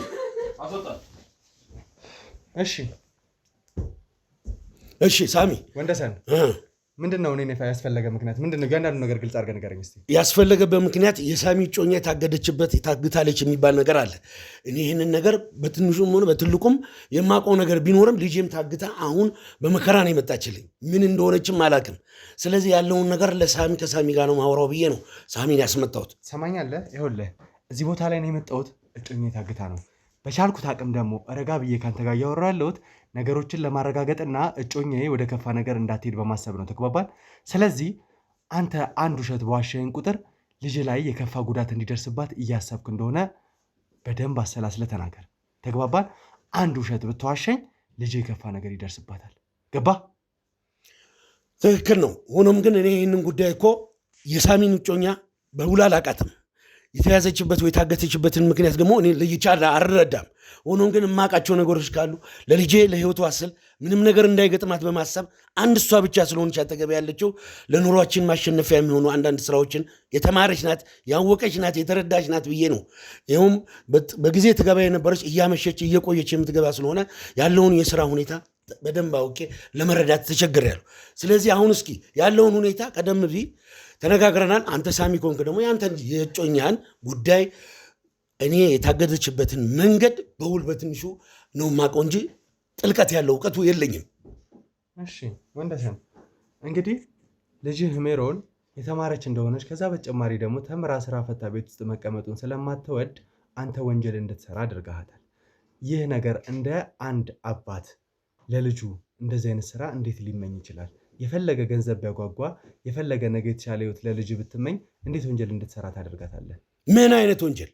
እሺ ሳሚ ወንደሰን ምንድነው እኔ ያስፈለገ ምክንያት ምንድነው? ያንዳንዱ ነገር ግልጽ አድርገህ ንገረኝ እስቲ። ያስፈለገበት ምክንያት የሳሚ እጮኛ የታገደችበት የታግታለች የሚባል ነገር አለ። እኔ ይህንን ነገር በትንሹም ሆነ በትልቁም የማውቀው ነገር ቢኖርም ልጄም ታግታ አሁን በመከራ ነው የመጣችልኝ። ምን እንደሆነችም አላውቅም። ስለዚህ ያለውን ነገር ለሳሚ ከሳሚ ጋር ነው ማውራው ብዬ ነው ሳሚን ያስመጣሁት። ሰማኛለህ? ይኸውልህ እዚህ ቦታ ላይ ነው የመጣሁት፣ እጮኛ ታግታ ነው። በቻልኩት አቅም ደግሞ ረጋ ብዬ ካንተ ጋር እያወራሁ ያለሁት ነገሮችን ለማረጋገጥና እጮኛዬ ወደ ከፋ ነገር እንዳትሄድ በማሰብ ነው። ተግባባን? ስለዚህ አንተ አንድ ውሸት በዋሸኝ ቁጥር ልጅ ላይ የከፋ ጉዳት እንዲደርስባት እያሰብክ እንደሆነ በደንብ አሰላስለ ተናገር። ተግባባን? አንድ ውሸት ብትዋሸኝ ልጅ የከፋ ነገር ይደርስባታል። ገባ? ትክክል ነው። ሆኖም ግን እኔ ይህንን ጉዳይ እኮ የሳሚን እጮኛ በውል አላውቃትም። የተያዘችበት ወይ የታገተችበትን ምክንያት ደግሞ እኔ ለይቻ አልረዳም። ሆኖም ግን የማውቃቸው ነገሮች ካሉ ለልጄ ለህይወቷ ስል ምንም ነገር እንዳይገጥማት በማሰብ አንድ እሷ ብቻ ስለሆነች አጠገብ ያለችው ለኑሯችን ማሸነፊያ የሚሆኑ አንዳንድ ስራዎችን የተማረች ናት፣ ያወቀች ናት፣ የተረዳች ናት ብዬ ነው። ይኸውም በጊዜ ትገባ የነበረች እያመሸች እየቆየች የምትገባ ስለሆነ ያለውን የስራ ሁኔታ በደንብ አውቄ ለመረዳት ተቸግሬያለሁ። ስለዚህ አሁን እስኪ ያለውን ሁኔታ ቀደም ብዬ ተነጋግረናል። አንተ ሳሚ ኮንክ ደግሞ የአንተን የእጮኛን ጉዳይ እኔ የታገደችበትን መንገድ በውል በትንሹ ነው የማውቀው እንጂ ጥልቀት ያለው እውቀቱ የለኝም። እሺ ወንደሰን፣ እንግዲህ ልጅህ ሜሮን የተማረች እንደሆነች ከዛ በተጨማሪ ደግሞ ተምራ ስራ ፈታ ቤት ውስጥ መቀመጡን ስለማትወድ አንተ ወንጀል እንድትሰራ አድርገሃታል። ይህ ነገር እንደ አንድ አባት ለልጁ እንደዚህ አይነት ስራ እንዴት ሊመኝ ይችላል? የፈለገ ገንዘብ ቢያጓጓ የፈለገ ነገ የተሻለ ህይወት ለልጅ ብትመኝ እንዴት ወንጀል እንድትሰራ ታደርጋታለህ? ምን አይነት ወንጀል?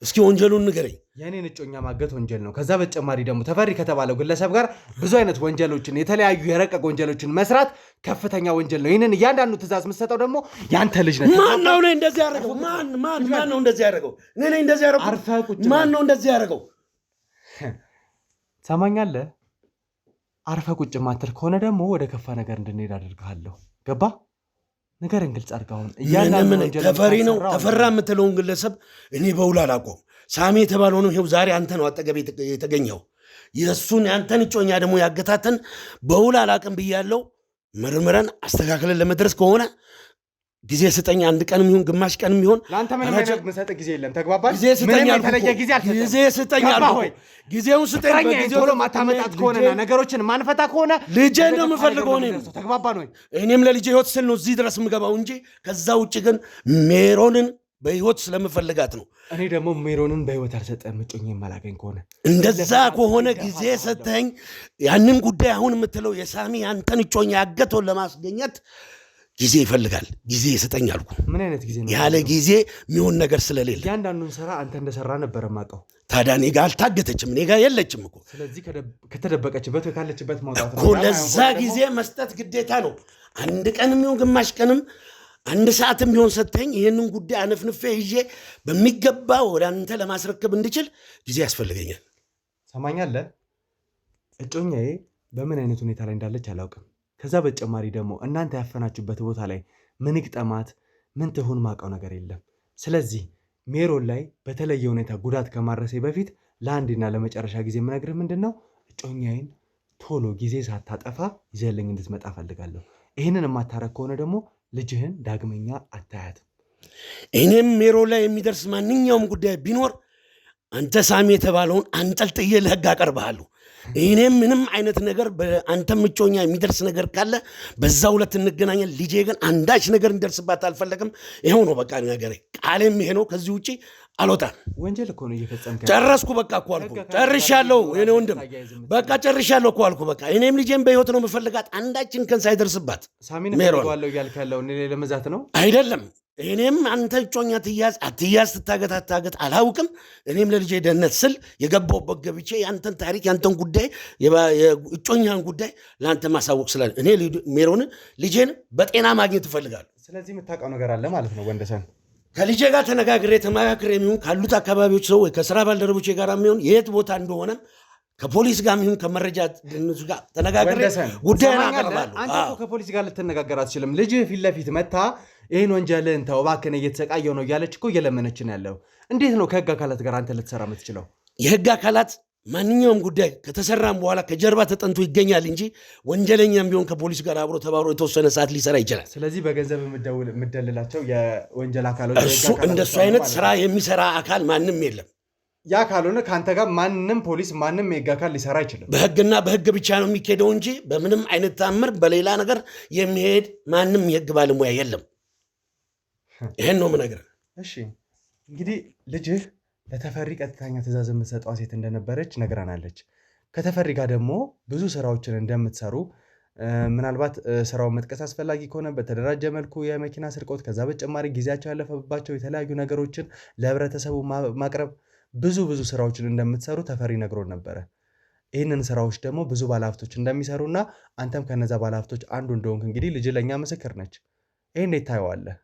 እስኪ ወንጀሉን ንገረኝ። የኔን እጮኛ ማገት ወንጀል ነው። ከዛ በተጨማሪ ደግሞ ተፈሪ ከተባለው ግለሰብ ጋር ብዙ አይነት ወንጀሎችን የተለያዩ የረቀቅ ወንጀሎችን መስራት ከፍተኛ ወንጀል ነው። ይህንን እያንዳንዱ ትእዛዝ የምትሰጠው ደግሞ ያንተ ልጅ ነህ። ማን ነው እንደዚህ ያደረገው? ማን ነው እንደዚህ ያደረገው? እኔ እንደዚህ ያደረገው? ማን ነው እንደዚህ ያደረገው? ሰማኛለህ? አርፈ ቁጭ ማትል ከሆነ ደግሞ ወደ ከፋ ነገር እንድንሄድ አድርግሃለሁ። ገባ? ነገርን ግልጽ አድርጋውን ተፈሪ ነው ተፈራ የምትለውን ግለሰብ እኔ በውል አላውቀውም። ሳሚ የተባለው ነው። ይኸው ዛሬ አንተ ነው አጠገብ የተገኘው። የእሱን ያንተን እጮኛ ደግሞ ያገታተን በውል አላውቅም ብያለው። መርምረን አስተካክለን ለመድረስ ከሆነ ጊዜ ስጠኝ። አንድ ቀንም ይሁን ግማሽ ቀንም ይሁን ለአንተ ምንም አይነት መሰጠ ጊዜ የለም። ተግባባን? ጊዜ ስጠኝ አልኩህ። ጊዜ ስጠኝ አልኩህ። ጊዜውን ስጠኝ። ቶሎ ማታመጣት ከሆነና ነገሮችን ማንፈታ ከሆነ ልጄን ነው የምፈልገው። ተግባባን ወይ? እኔም ለልጄ ህይወት ስል ነው እዚህ ድረስ የምገባው እንጂ ከዛ ውጭ ግን ሜሮንን በህይወት ስለምፈልጋት ነው። እኔ ደግሞ ሜሮንን በህይወት አልሰጠህም እጮኛ የማላገኝ ከሆነ። እንደዛ ከሆነ ጊዜ ሰጠኝ። ያንን ጉዳይ አሁን የምትለው የሳሚ አንተን እጮኛ ያገተውን ለማስገኘት ጊዜ ይፈልጋል። ጊዜ ይሰጠኝ አልኩ። ምን አይነት ጊዜ ነው? ያለ ጊዜ የሚሆን ነገር ስለሌለ እያንዳንዱን ስራ አንተ እንደሰራ ነበር የማውቀው። ታዲያ እኔ ጋር አልታገተችም፣ እኔ ጋር የለችም እኮ። ስለዚህ ከተደበቀችበት ወይ ካለችበት ማውጣት እኮ ለዛ ጊዜ መስጠት ግዴታ ነው። አንድ ቀንም ይሁን ግማሽ ቀንም አንድ ሰዓትም ቢሆን ሰጥተኝ ይህንን ጉዳይ አነፍንፌ ይዤ በሚገባ ወደ አንተ ለማስረከብ እንድችል ጊዜ ያስፈልገኛል። ሰማኛለህ? እጮኛዬ በምን አይነት ሁኔታ ላይ እንዳለች አላውቅም። ከዛ በተጨማሪ ደግሞ እናንተ ያፈናችሁበት ቦታ ላይ ምን ይግጠማት ምን ትሁን ማውቀው ነገር የለም። ስለዚህ ሜሮን ላይ በተለየ ሁኔታ ጉዳት ከማድረሴ በፊት ለአንድና ለመጨረሻ ጊዜ የምነግርህ ምንድን ነው፣ እጮኛዬን ቶሎ ጊዜ ሳታጠፋ ይዘልኝ እንድትመጣ ፈልጋለሁ። ይህንን የማታረግ ከሆነ ደግሞ ልጅህን ዳግመኛ አታያትም። እኔም ሜሮን ላይ የሚደርስ ማንኛውም ጉዳይ ቢኖር አንተ ሳሚ የተባለውን አንጠልጥዬ ለህግ አቀርብሃለሁ። እኔም ምንም አይነት ነገር በአንተም እጮኛ የሚደርስ ነገር ካለ በዛ ሁለት እንገናኛለን። ልጄ ግን አንዳች ነገር እንደርስባት አልፈለግም። ይኸው ነው በቃ ነገር ቃሌም ይሄ ነው። ከዚህ ውጭ አልወጣም። ወንጀል እኮ ነው እየፈጸምክ። ጨረስኩ በቃ እኮ አልኩ። ጨርሻለሁ የኔ ወንድም በቃ ጨርሻለሁ እኮ አልኩ። በቃ እኔም ልጄም በህይወት ነው የምፈልጋት አንዳችን ከን ሳይደርስባት። ሳሚን እፈልገዋለሁ እያልክ ያለው እኔ ለመዛት ነው አይደለም። እኔም አንተ እጮኛ ትያዝ አትያዝ ትታገት አታገት አላውቅም። እኔም ለልጄ ደህንነት ስል የገባሁበት ገብቼ ያንተን ታሪክ ያንተን ጉዳይ እጮኛን ጉዳይ ለአንተ ማሳወቅ ስላለ እኔ ሜሮንን ልጄን በጤና ማግኘት እፈልጋለሁ። ስለዚህ የምታውቀው ነገር አለ ማለት ነው ወንደሰን። ከልጄ ጋር ተነጋግሬ ተመካክሬ የሚሆን ካሉት አካባቢዎች ሰው ወይ ከስራ ባልደረቦቼ ጋር የሚሆን የት ቦታ እንደሆነ ከፖሊስ ጋር የሚሆን ከመረጃ ድንሱ ጋር ተነጋግሬ ጉዳይን አቀርባለሁ። አንተ እኮ ከፖሊስ ጋር ልትነጋገር አትችልም። ልጅህ ፊት ለፊት መታ ይህን ወንጀልህን ተው እባክህን እየተሰቃየው ነው እያለች እኮ እየለመነች ነው ያለው። እንዴት ነው ከህግ አካላት ጋር አንተ ልትሰራ የምትችለው? የህግ አካላት ማንኛውም ጉዳይ ከተሰራም በኋላ ከጀርባ ተጠንቶ ይገኛል እንጂ ወንጀለኛም ቢሆን ከፖሊስ ጋር አብሮ ተባብሮ የተወሰነ ሰዓት ሊሰራ ይችላል። ስለዚህ በገንዘብ የምደልላቸው የወንጀል አካሎች እሱ እንደሱ አይነት ስራ የሚሰራ አካል ማንም የለም። ያ ካልሆነ ከአንተ ጋር ማንም ፖሊስ ማንም የህግ አካል ሊሰራ አይችልም። በህግና በህግ ብቻ ነው የሚካሄደው እንጂ በምንም አይነት ታምር በሌላ ነገር የሚሄድ ማንም የህግ ባለሙያ የለም። ይሄን ነው የምነግርህ። እሺ እንግዲህ ልጅህ ለተፈሪ ቀጥተኛ ትእዛዝ የምትሰጠዋ ሴት እንደነበረች ነግራናለች። ከተፈሪ ጋር ደግሞ ብዙ ስራዎችን እንደምትሰሩ ምናልባት ስራውን መጥቀስ አስፈላጊ ከሆነ በተደራጀ መልኩ የመኪና ስርቆት፣ ከዛ በተጨማሪ ጊዜያቸው ያለፈባቸው የተለያዩ ነገሮችን ለህብረተሰቡ ማቅረብ ብዙ ስራዎችን እንደምትሰሩ ተፈሪ ነግሮን ነበረ። ይህንን ስራዎች ደግሞ ብዙ ባለሀብቶች እንደሚሰሩና አንተም ከነዛ ባለሀብቶች አንዱ እንደሆንክ እንግዲህ ልጅ ለእኛ ምስክር ነች። ይህ እንዴት ታየዋለህ?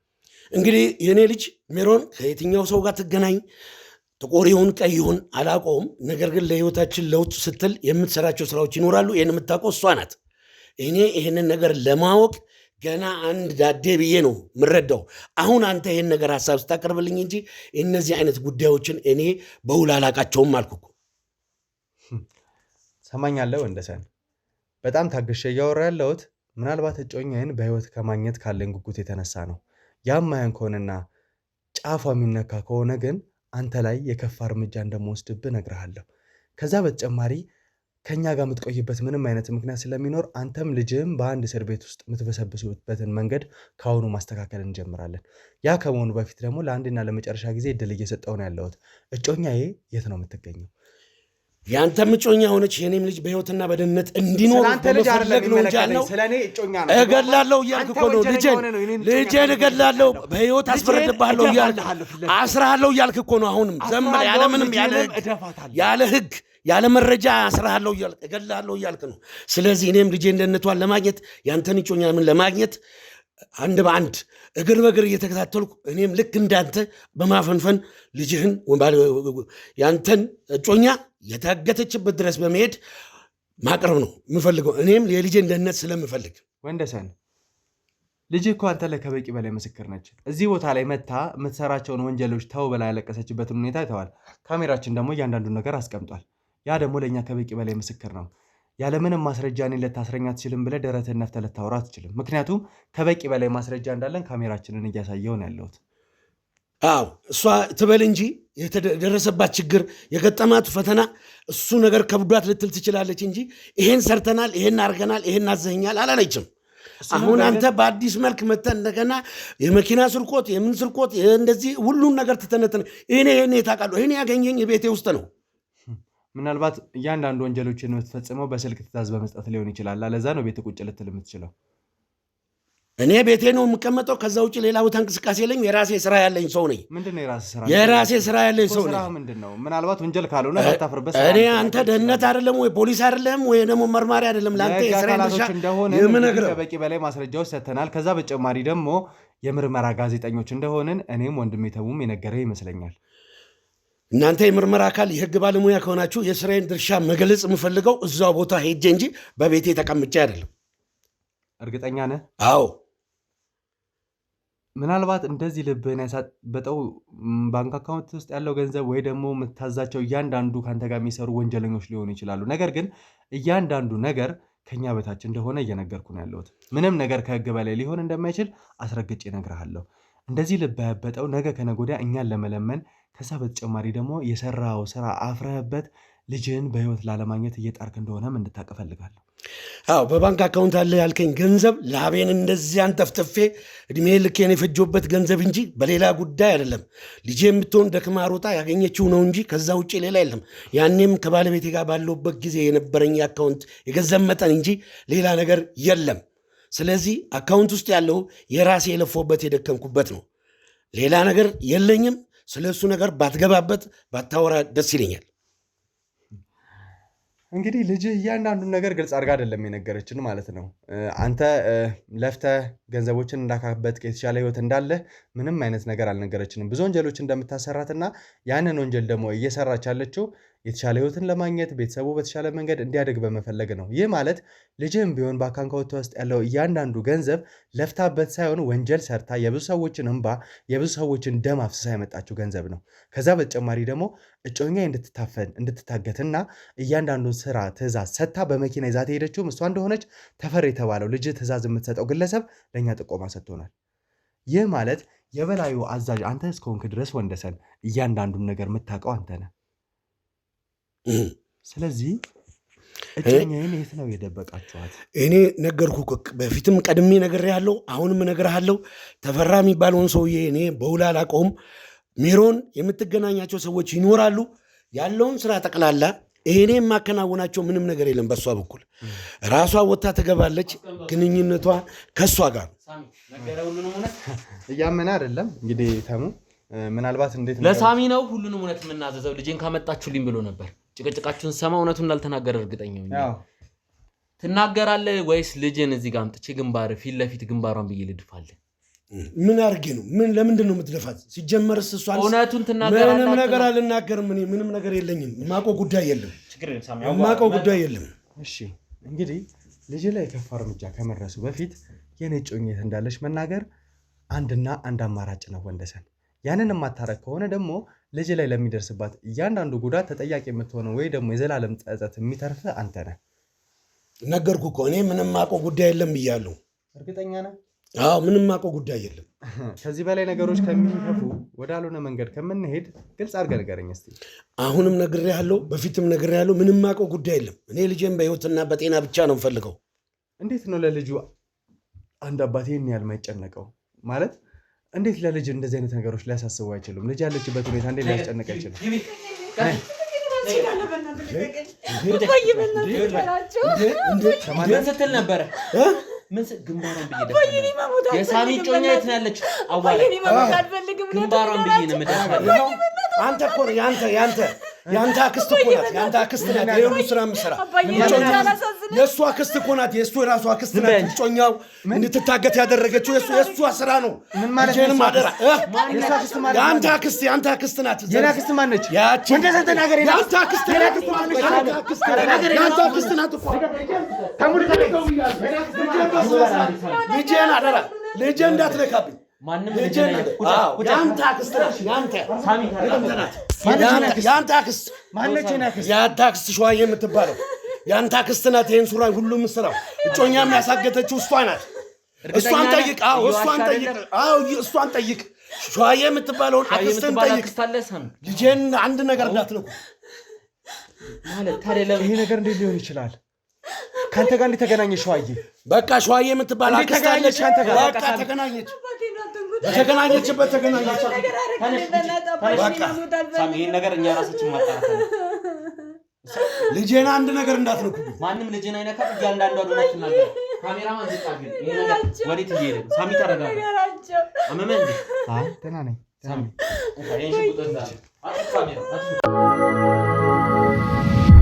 እንግዲህ የእኔ ልጅ ሜሮን ከየትኛው ሰው ጋር ትገናኝ ጥቁር ይሁን ቀይ ይሁን አላውቀውም። ነገር ግን ለህይወታችን ለውጥ ስትል የምትሰራቸው ስራዎች ይኖራሉ። ይህን የምታውቀው እሷ ናት። እኔ ይህንን ነገር ለማወቅ ገና አንድ ዳዴ ብዬ ነው የምረዳው። አሁን አንተ ይህን ነገር ሀሳብ ስታቀርብልኝ እንጂ እነዚህ አይነት ጉዳዮችን እኔ በውል አላውቃቸውም አልኩ። ሰማኛለሁ ወንደሰን፣ በጣም ታግሼ እያወራ ያለሁት ምናልባት እጮኛዬን በህይወት ከማግኘት ካለኝ ጉጉት የተነሳ ነው። ያም ማያን ከሆነና ጫፏ የሚነካ ከሆነ ግን አንተ ላይ የከፋ እርምጃ እንደምወስድብህ እነግርሃለሁ። ከዛ በተጨማሪ ከኛ ጋር የምትቆይበት ምንም አይነት ምክንያት ስለሚኖር አንተም ልጅህም በአንድ እስር ቤት ውስጥ የምትበሰብሱበትን መንገድ ከአሁኑ ማስተካከል እንጀምራለን። ያ ከመሆኑ በፊት ደግሞ ለአንድና ለመጨረሻ ጊዜ እድል እየሰጠው ነው ያለሁት። እጮኛዬ የት ነው የምትገኘው? የአንተም እጮኛ ሆነች የኔም ልጅ በህይወትና በደህንነት እንዲኖር በመፈለግ ነው እንጂ ያለው እገላለሁ እያልክ እኮ ነው። ልጄን እገላለሁ በህይወት አስፈረድብሃለሁ እያልክ አስራሃለሁ እያልክ እኮ ነው። አሁንም ዘም ያለምንም ያለ ህግ ያለ መረጃ አስራሃለሁ እያልክ እገላለሁ እያልክ ነው። ስለዚህ እኔም ልጄ እንደነቷን ለማግኘት ያንተን እጮኛ ምን ለማግኘት አንድ በአንድ እግር በእግር እየተከታተልኩ እኔም ልክ እንዳንተ በማፈንፈን ልጅህን ያንተን እጮኛ የታገተችበት ድረስ በመሄድ ማቅረብ ነው የምፈልገው። እኔም የልጄን ደህንነት ስለምፈልግ። ወንደሰን ልጅ እኮ አንተ ላይ ከበቂ በላይ ምስክር ነች። እዚህ ቦታ ላይ መታ የምትሰራቸውን ወንጀሎች ተው በላይ ያለቀሰችበትን ሁኔታ አይተዋል። ካሜራችን ደግሞ እያንዳንዱ ነገር አስቀምጧል። ያ ደግሞ ለእኛ ከበቂ በላይ ምስክር ነው። ያለምንም ማስረጃ እኔን ልታስረኝ አትችልም ብለህ ደረትህን ነፍተህ ልታወራ አትችልም። ምክንያቱም ከበቂ በላይ ማስረጃ እንዳለን ካሜራችንን እያሳየውን ያለሁት። አዎ እሷ ትበል እንጂ የተደረሰባት ችግር የገጠማት ፈተና እሱ ነገር ከብዷት ልትል ትችላለች እንጂ ይሄን ሰርተናል፣ ይሄን አድርገናል፣ ይሄን አዘኛል አላለችም። አሁን አንተ በአዲስ መልክ መተህ እንደገና የመኪና ስርቆት የምን ስርቆት እንደዚህ ሁሉን ነገር ትተነተነ ይሄን ታውቃለህ። ይሄን ያገኘኝ ቤቴ ውስጥ ነው። ምናልባት እያንዳንዱ ወንጀሎችን የምትፈጽመው በስልክ ትእዛዝ በመስጠት ሊሆን ይችላል። ለዛ ነው ቤት ቁጭ ልትል የምትችለው። እኔ ቤቴ ነው የምቀመጠው። ከዛ ውጭ ሌላ ቦታ እንቅስቃሴ የለኝም። የራሴ ስራ ያለኝ ሰው ነኝ። ምንድነው የራሴ ስራ? የራሴ ስራ ያለኝ ሰው ነኝ። ምንድነው? ምናልባት ወንጀል ካልሆነ ታፍርበት። እኔ አንተ ደህንነት አይደለም ወይ ፖሊስ አይደለም ወይ ደግሞ መርማሪ አይደለም። ለአንተ የስራ ድርሻ የምነግረው ከበቂ በላይ ማስረጃዎች ሰጥተናል። ከዛ በተጨማሪ ደግሞ የምርመራ ጋዜጠኞች እንደሆንን እኔም ወንድሜ ተሙም የነገረ ይመስለኛል። እናንተ የምርመራ አካል የህግ ባለሙያ ከሆናችሁ የስራዬን ድርሻ መግለጽ የምፈልገው እዛው ቦታ ሄጄ እንጂ በቤቴ ተቀምጬ አይደለም። እርግጠኛ ነህ? አዎ። ምናልባት እንደዚህ ልብህን ያሳበጠው ባንክ አካውንት ውስጥ ያለው ገንዘብ ወይ ደግሞ የምታዛቸው እያንዳንዱ ከአንተ ጋር የሚሰሩ ወንጀለኞች ሊሆኑ ይችላሉ። ነገር ግን እያንዳንዱ ነገር ከኛ በታች እንደሆነ እየነገርኩ ነው ያለሁት። ምንም ነገር ከህግ በላይ ሊሆን እንደማይችል አስረግጬ እነግርሃለሁ። እንደዚህ ልብህ ያበጠው ነገ ከነገ ወዲያ እኛን ለመለመን ከዛ በተጨማሪ ደግሞ የሰራው ስራ አፍረህበት ልጅህን በህይወት ላለማግኘት እየጣርክ እንደሆነም እንድታውቅ እፈልጋለሁ። አዎ በባንክ አካውንት አለ ያልከኝ ገንዘብ ላቤን እንደዚህ አንጠፍጥፌ እድሜ ልኬን የፈጀሁበት ገንዘብ እንጂ በሌላ ጉዳይ አይደለም። ልጄ የምትሆን ደክማ ሮጣ ያገኘችው ነው እንጂ ከዛ ውጭ ሌላ የለም። ያኔም ከባለቤቴ ጋር ባለሁበት ጊዜ የነበረኝ አካውንት የገንዘብ መጠን እንጂ ሌላ ነገር የለም። ስለዚህ አካውንት ውስጥ ያለው የራሴ የለፎበት የደከምኩበት ነው። ሌላ ነገር የለኝም። ስለ እሱ ነገር ባትገባበት ባታወራ ደስ ይለኛል። እንግዲህ ልጅህ እያንዳንዱን ነገር ግልጽ አድርጋ አይደለም የነገረችን ማለት ነው። አንተ ለፍተህ ገንዘቦችን እንዳካበትክ የተሻለ ህይወት እንዳለህ ምንም አይነት ነገር አልነገረችንም። ብዙ ወንጀሎች እንደምታሰራትና ያንን ወንጀል ደግሞ እየሰራች ያለችው የተሻለ ህይወትን ለማግኘት ቤተሰቡ በተሻለ መንገድ እንዲያድግ በመፈለግ ነው። ይህ ማለት ልጅህም ቢሆን በአካውንቷ ውስጥ ያለው እያንዳንዱ ገንዘብ ለፍታበት ሳይሆን ወንጀል ሰርታ የብዙ ሰዎችን እንባ የብዙ ሰዎችን ደም አፍስሳ ያመጣችው ገንዘብ ነው። ከዛ በተጨማሪ ደግሞ እጮኛ እንድትታፈን እንድትታገትና እያንዳንዱን ስራ ትእዛዝ ሰጥታ በመኪና ይዛት ሄደችውም እሷ እንደሆነች ተፈሪ የተባለው ልጅ ትእዛዝ የምትሰጠው ግለሰብ ለእኛ ጥቆማ ሰጥቶናል። ይህ ማለት የበላዩ አዛዥ አንተ እስከሆንክ ድረስ ወንደሰን እያንዳንዱን ነገር የምታውቀው አንተ ነህ። ስለዚህ እጮኛዬን የት ነው የደበቃችኋት? እኔ ነገርኩህ፣ በፊትም ቀድሜ ነግሬሃለሁ፣ አሁንም እነግርሃለሁ። ተፈራ የሚባለውን ሰውዬ እኔ በውል አላውቀውም። ሜሮን የምትገናኛቸው ሰዎች ይኖራሉ። ያለውን ስራ ጠቅላላ እኔ የማከናውናቸው ምንም ነገር የለም። በእሷ በኩል ራሷ ወጥታ ትገባለች። ግንኙነቷ ከእሷ ጋር እያመነ አይደለም። እንግዲህ ተሙ ምናልባት እንዴት ለሳሚ ነው ሁሉንም እውነት የምናዘዘው ልጄን ካመጣችሁልኝ ብሎ ነበር። ጭቅጭቃችሁን ሰማ እውነቱን እንዳልተናገረ እርግጠኛ ነኝ። ትናገራለህ ወይስ ልጄን እዚህ ጋር አምጥቼ ግንባር ፊት ለፊት ግንባሯን ብዬ ልድፋለህ? ምን አድርጌ ነው? ለምንድን ነው የምትደፋት? ሲጀመርስ እሷ እውነቱን ትናገራለህ? ምንም ነገር አልናገርም። እኔ ምንም ነገር የለኝም። የማውቀው ጉዳይ የለም። የማውቀው ጉዳይ የለም። እሺ እንግዲህ ልጅ ላይ የከፋ እርምጃ ከመድረሱ በፊት የኔ እጮኛ የት እንዳለች መናገር አንድና አንድ አማራጭ ነው ወንደሰን። ያንን የማታረግ ከሆነ ደግሞ ልጅ ላይ ለሚደርስባት እያንዳንዱ ጉዳት ተጠያቂ የምትሆነው ወይ ደግሞ የዘላለም ጸጸት የሚተርፍ አንተ ነህ። ነገርኩህ እኮ እኔ ምንም የማውቀው ጉዳይ የለም ብያለሁ። እርግጠኛ ነህ? አዎ ምንም የማውቀው ጉዳይ የለም። ከዚህ በላይ ነገሮች ከሚከፉ ወዳልሆነ መንገድ ከምንሄድ ግልጽ አድርገህ ንገረኝ እስኪ። አሁንም ነግሬሃለሁ፣ በፊትም ነግሬሃለሁ። ምንም የማውቀው ጉዳይ የለም። እኔ ልጄን በህይወትና በጤና ብቻ ነው የምፈልገው። እንዴት ነው ለልጁ አንድ አባት ይህን ያህል የማይጨነቀው? ማለት እንዴት ለልጅ እንደዚህ አይነት ነገሮች ሊያሳስቡ አይችሉም? ልጅ ያለችበት ሁኔታ እንዴት ሊያስጨንቅ አይችልም? ምን ስትል ነበረ? ግንባሯን ብዬ የሳሚ እጮኛ የት ነው ያለችው? ግንባሯን ብዬ ነው የምደፋው። አንተ እኮ ያንተ አክስት እኮ ናት። ያንተ አክስት ናት። የሁሉ ስራ የምትሰራ የእሷ አክስት እኮ ናት። የእሱ የራሷ አክስት ናት። እጮኛው እንድትታገት ያደረገችው የእሷ ስራ ነው። ልጄንም አደራ ያንተ አክስት ናት። የኔ አክስት ማነች? ያንተ አክስት ናት እኮ። ልጄን አደራ፣ ልጄን እንዳትነካብኝ። ያንተ አክስት ሸዋዬ የምትባለው ያንተ አክስት ናት። ይህን ሱራ ሁሉ የምትሰራው እጮኛ የሚያሳገተችው እሷ ናት። እሷን ጠይቅ። እሷን ጠይቅ። ሸዋዬ የምትባለውን አክስትን ጠይቅ። ልጄን አንድ ነገር እንዳትነኩ። ይሄ ነገር እንዴት ሊሆን ይችላል? ከአንተ ጋር እንዴት ተገናኘች? ሸዋዬ በቃ ሸዋዬ የምትባል አክስት አለች። በቃ ተገናኘች። በተገናኘችበት ተገናኘች። ይህን ነገር እኛ ራሳችን ማጣራት ነው። ልጄን አንድ ነገር እንዳትነኩብኝ። ማንም ልጄን አይነካም። እያንዳንዱ አዶናች ናገር ካሜራማን ዝቅ አድርግ። ይሄ ነገር ወዴት እየሄደ? ሳሚ ተረጋጋ። አመመን? አይ ደህና ነኝ። ሳሚ ይሄን ሽጉጥ ካሜራ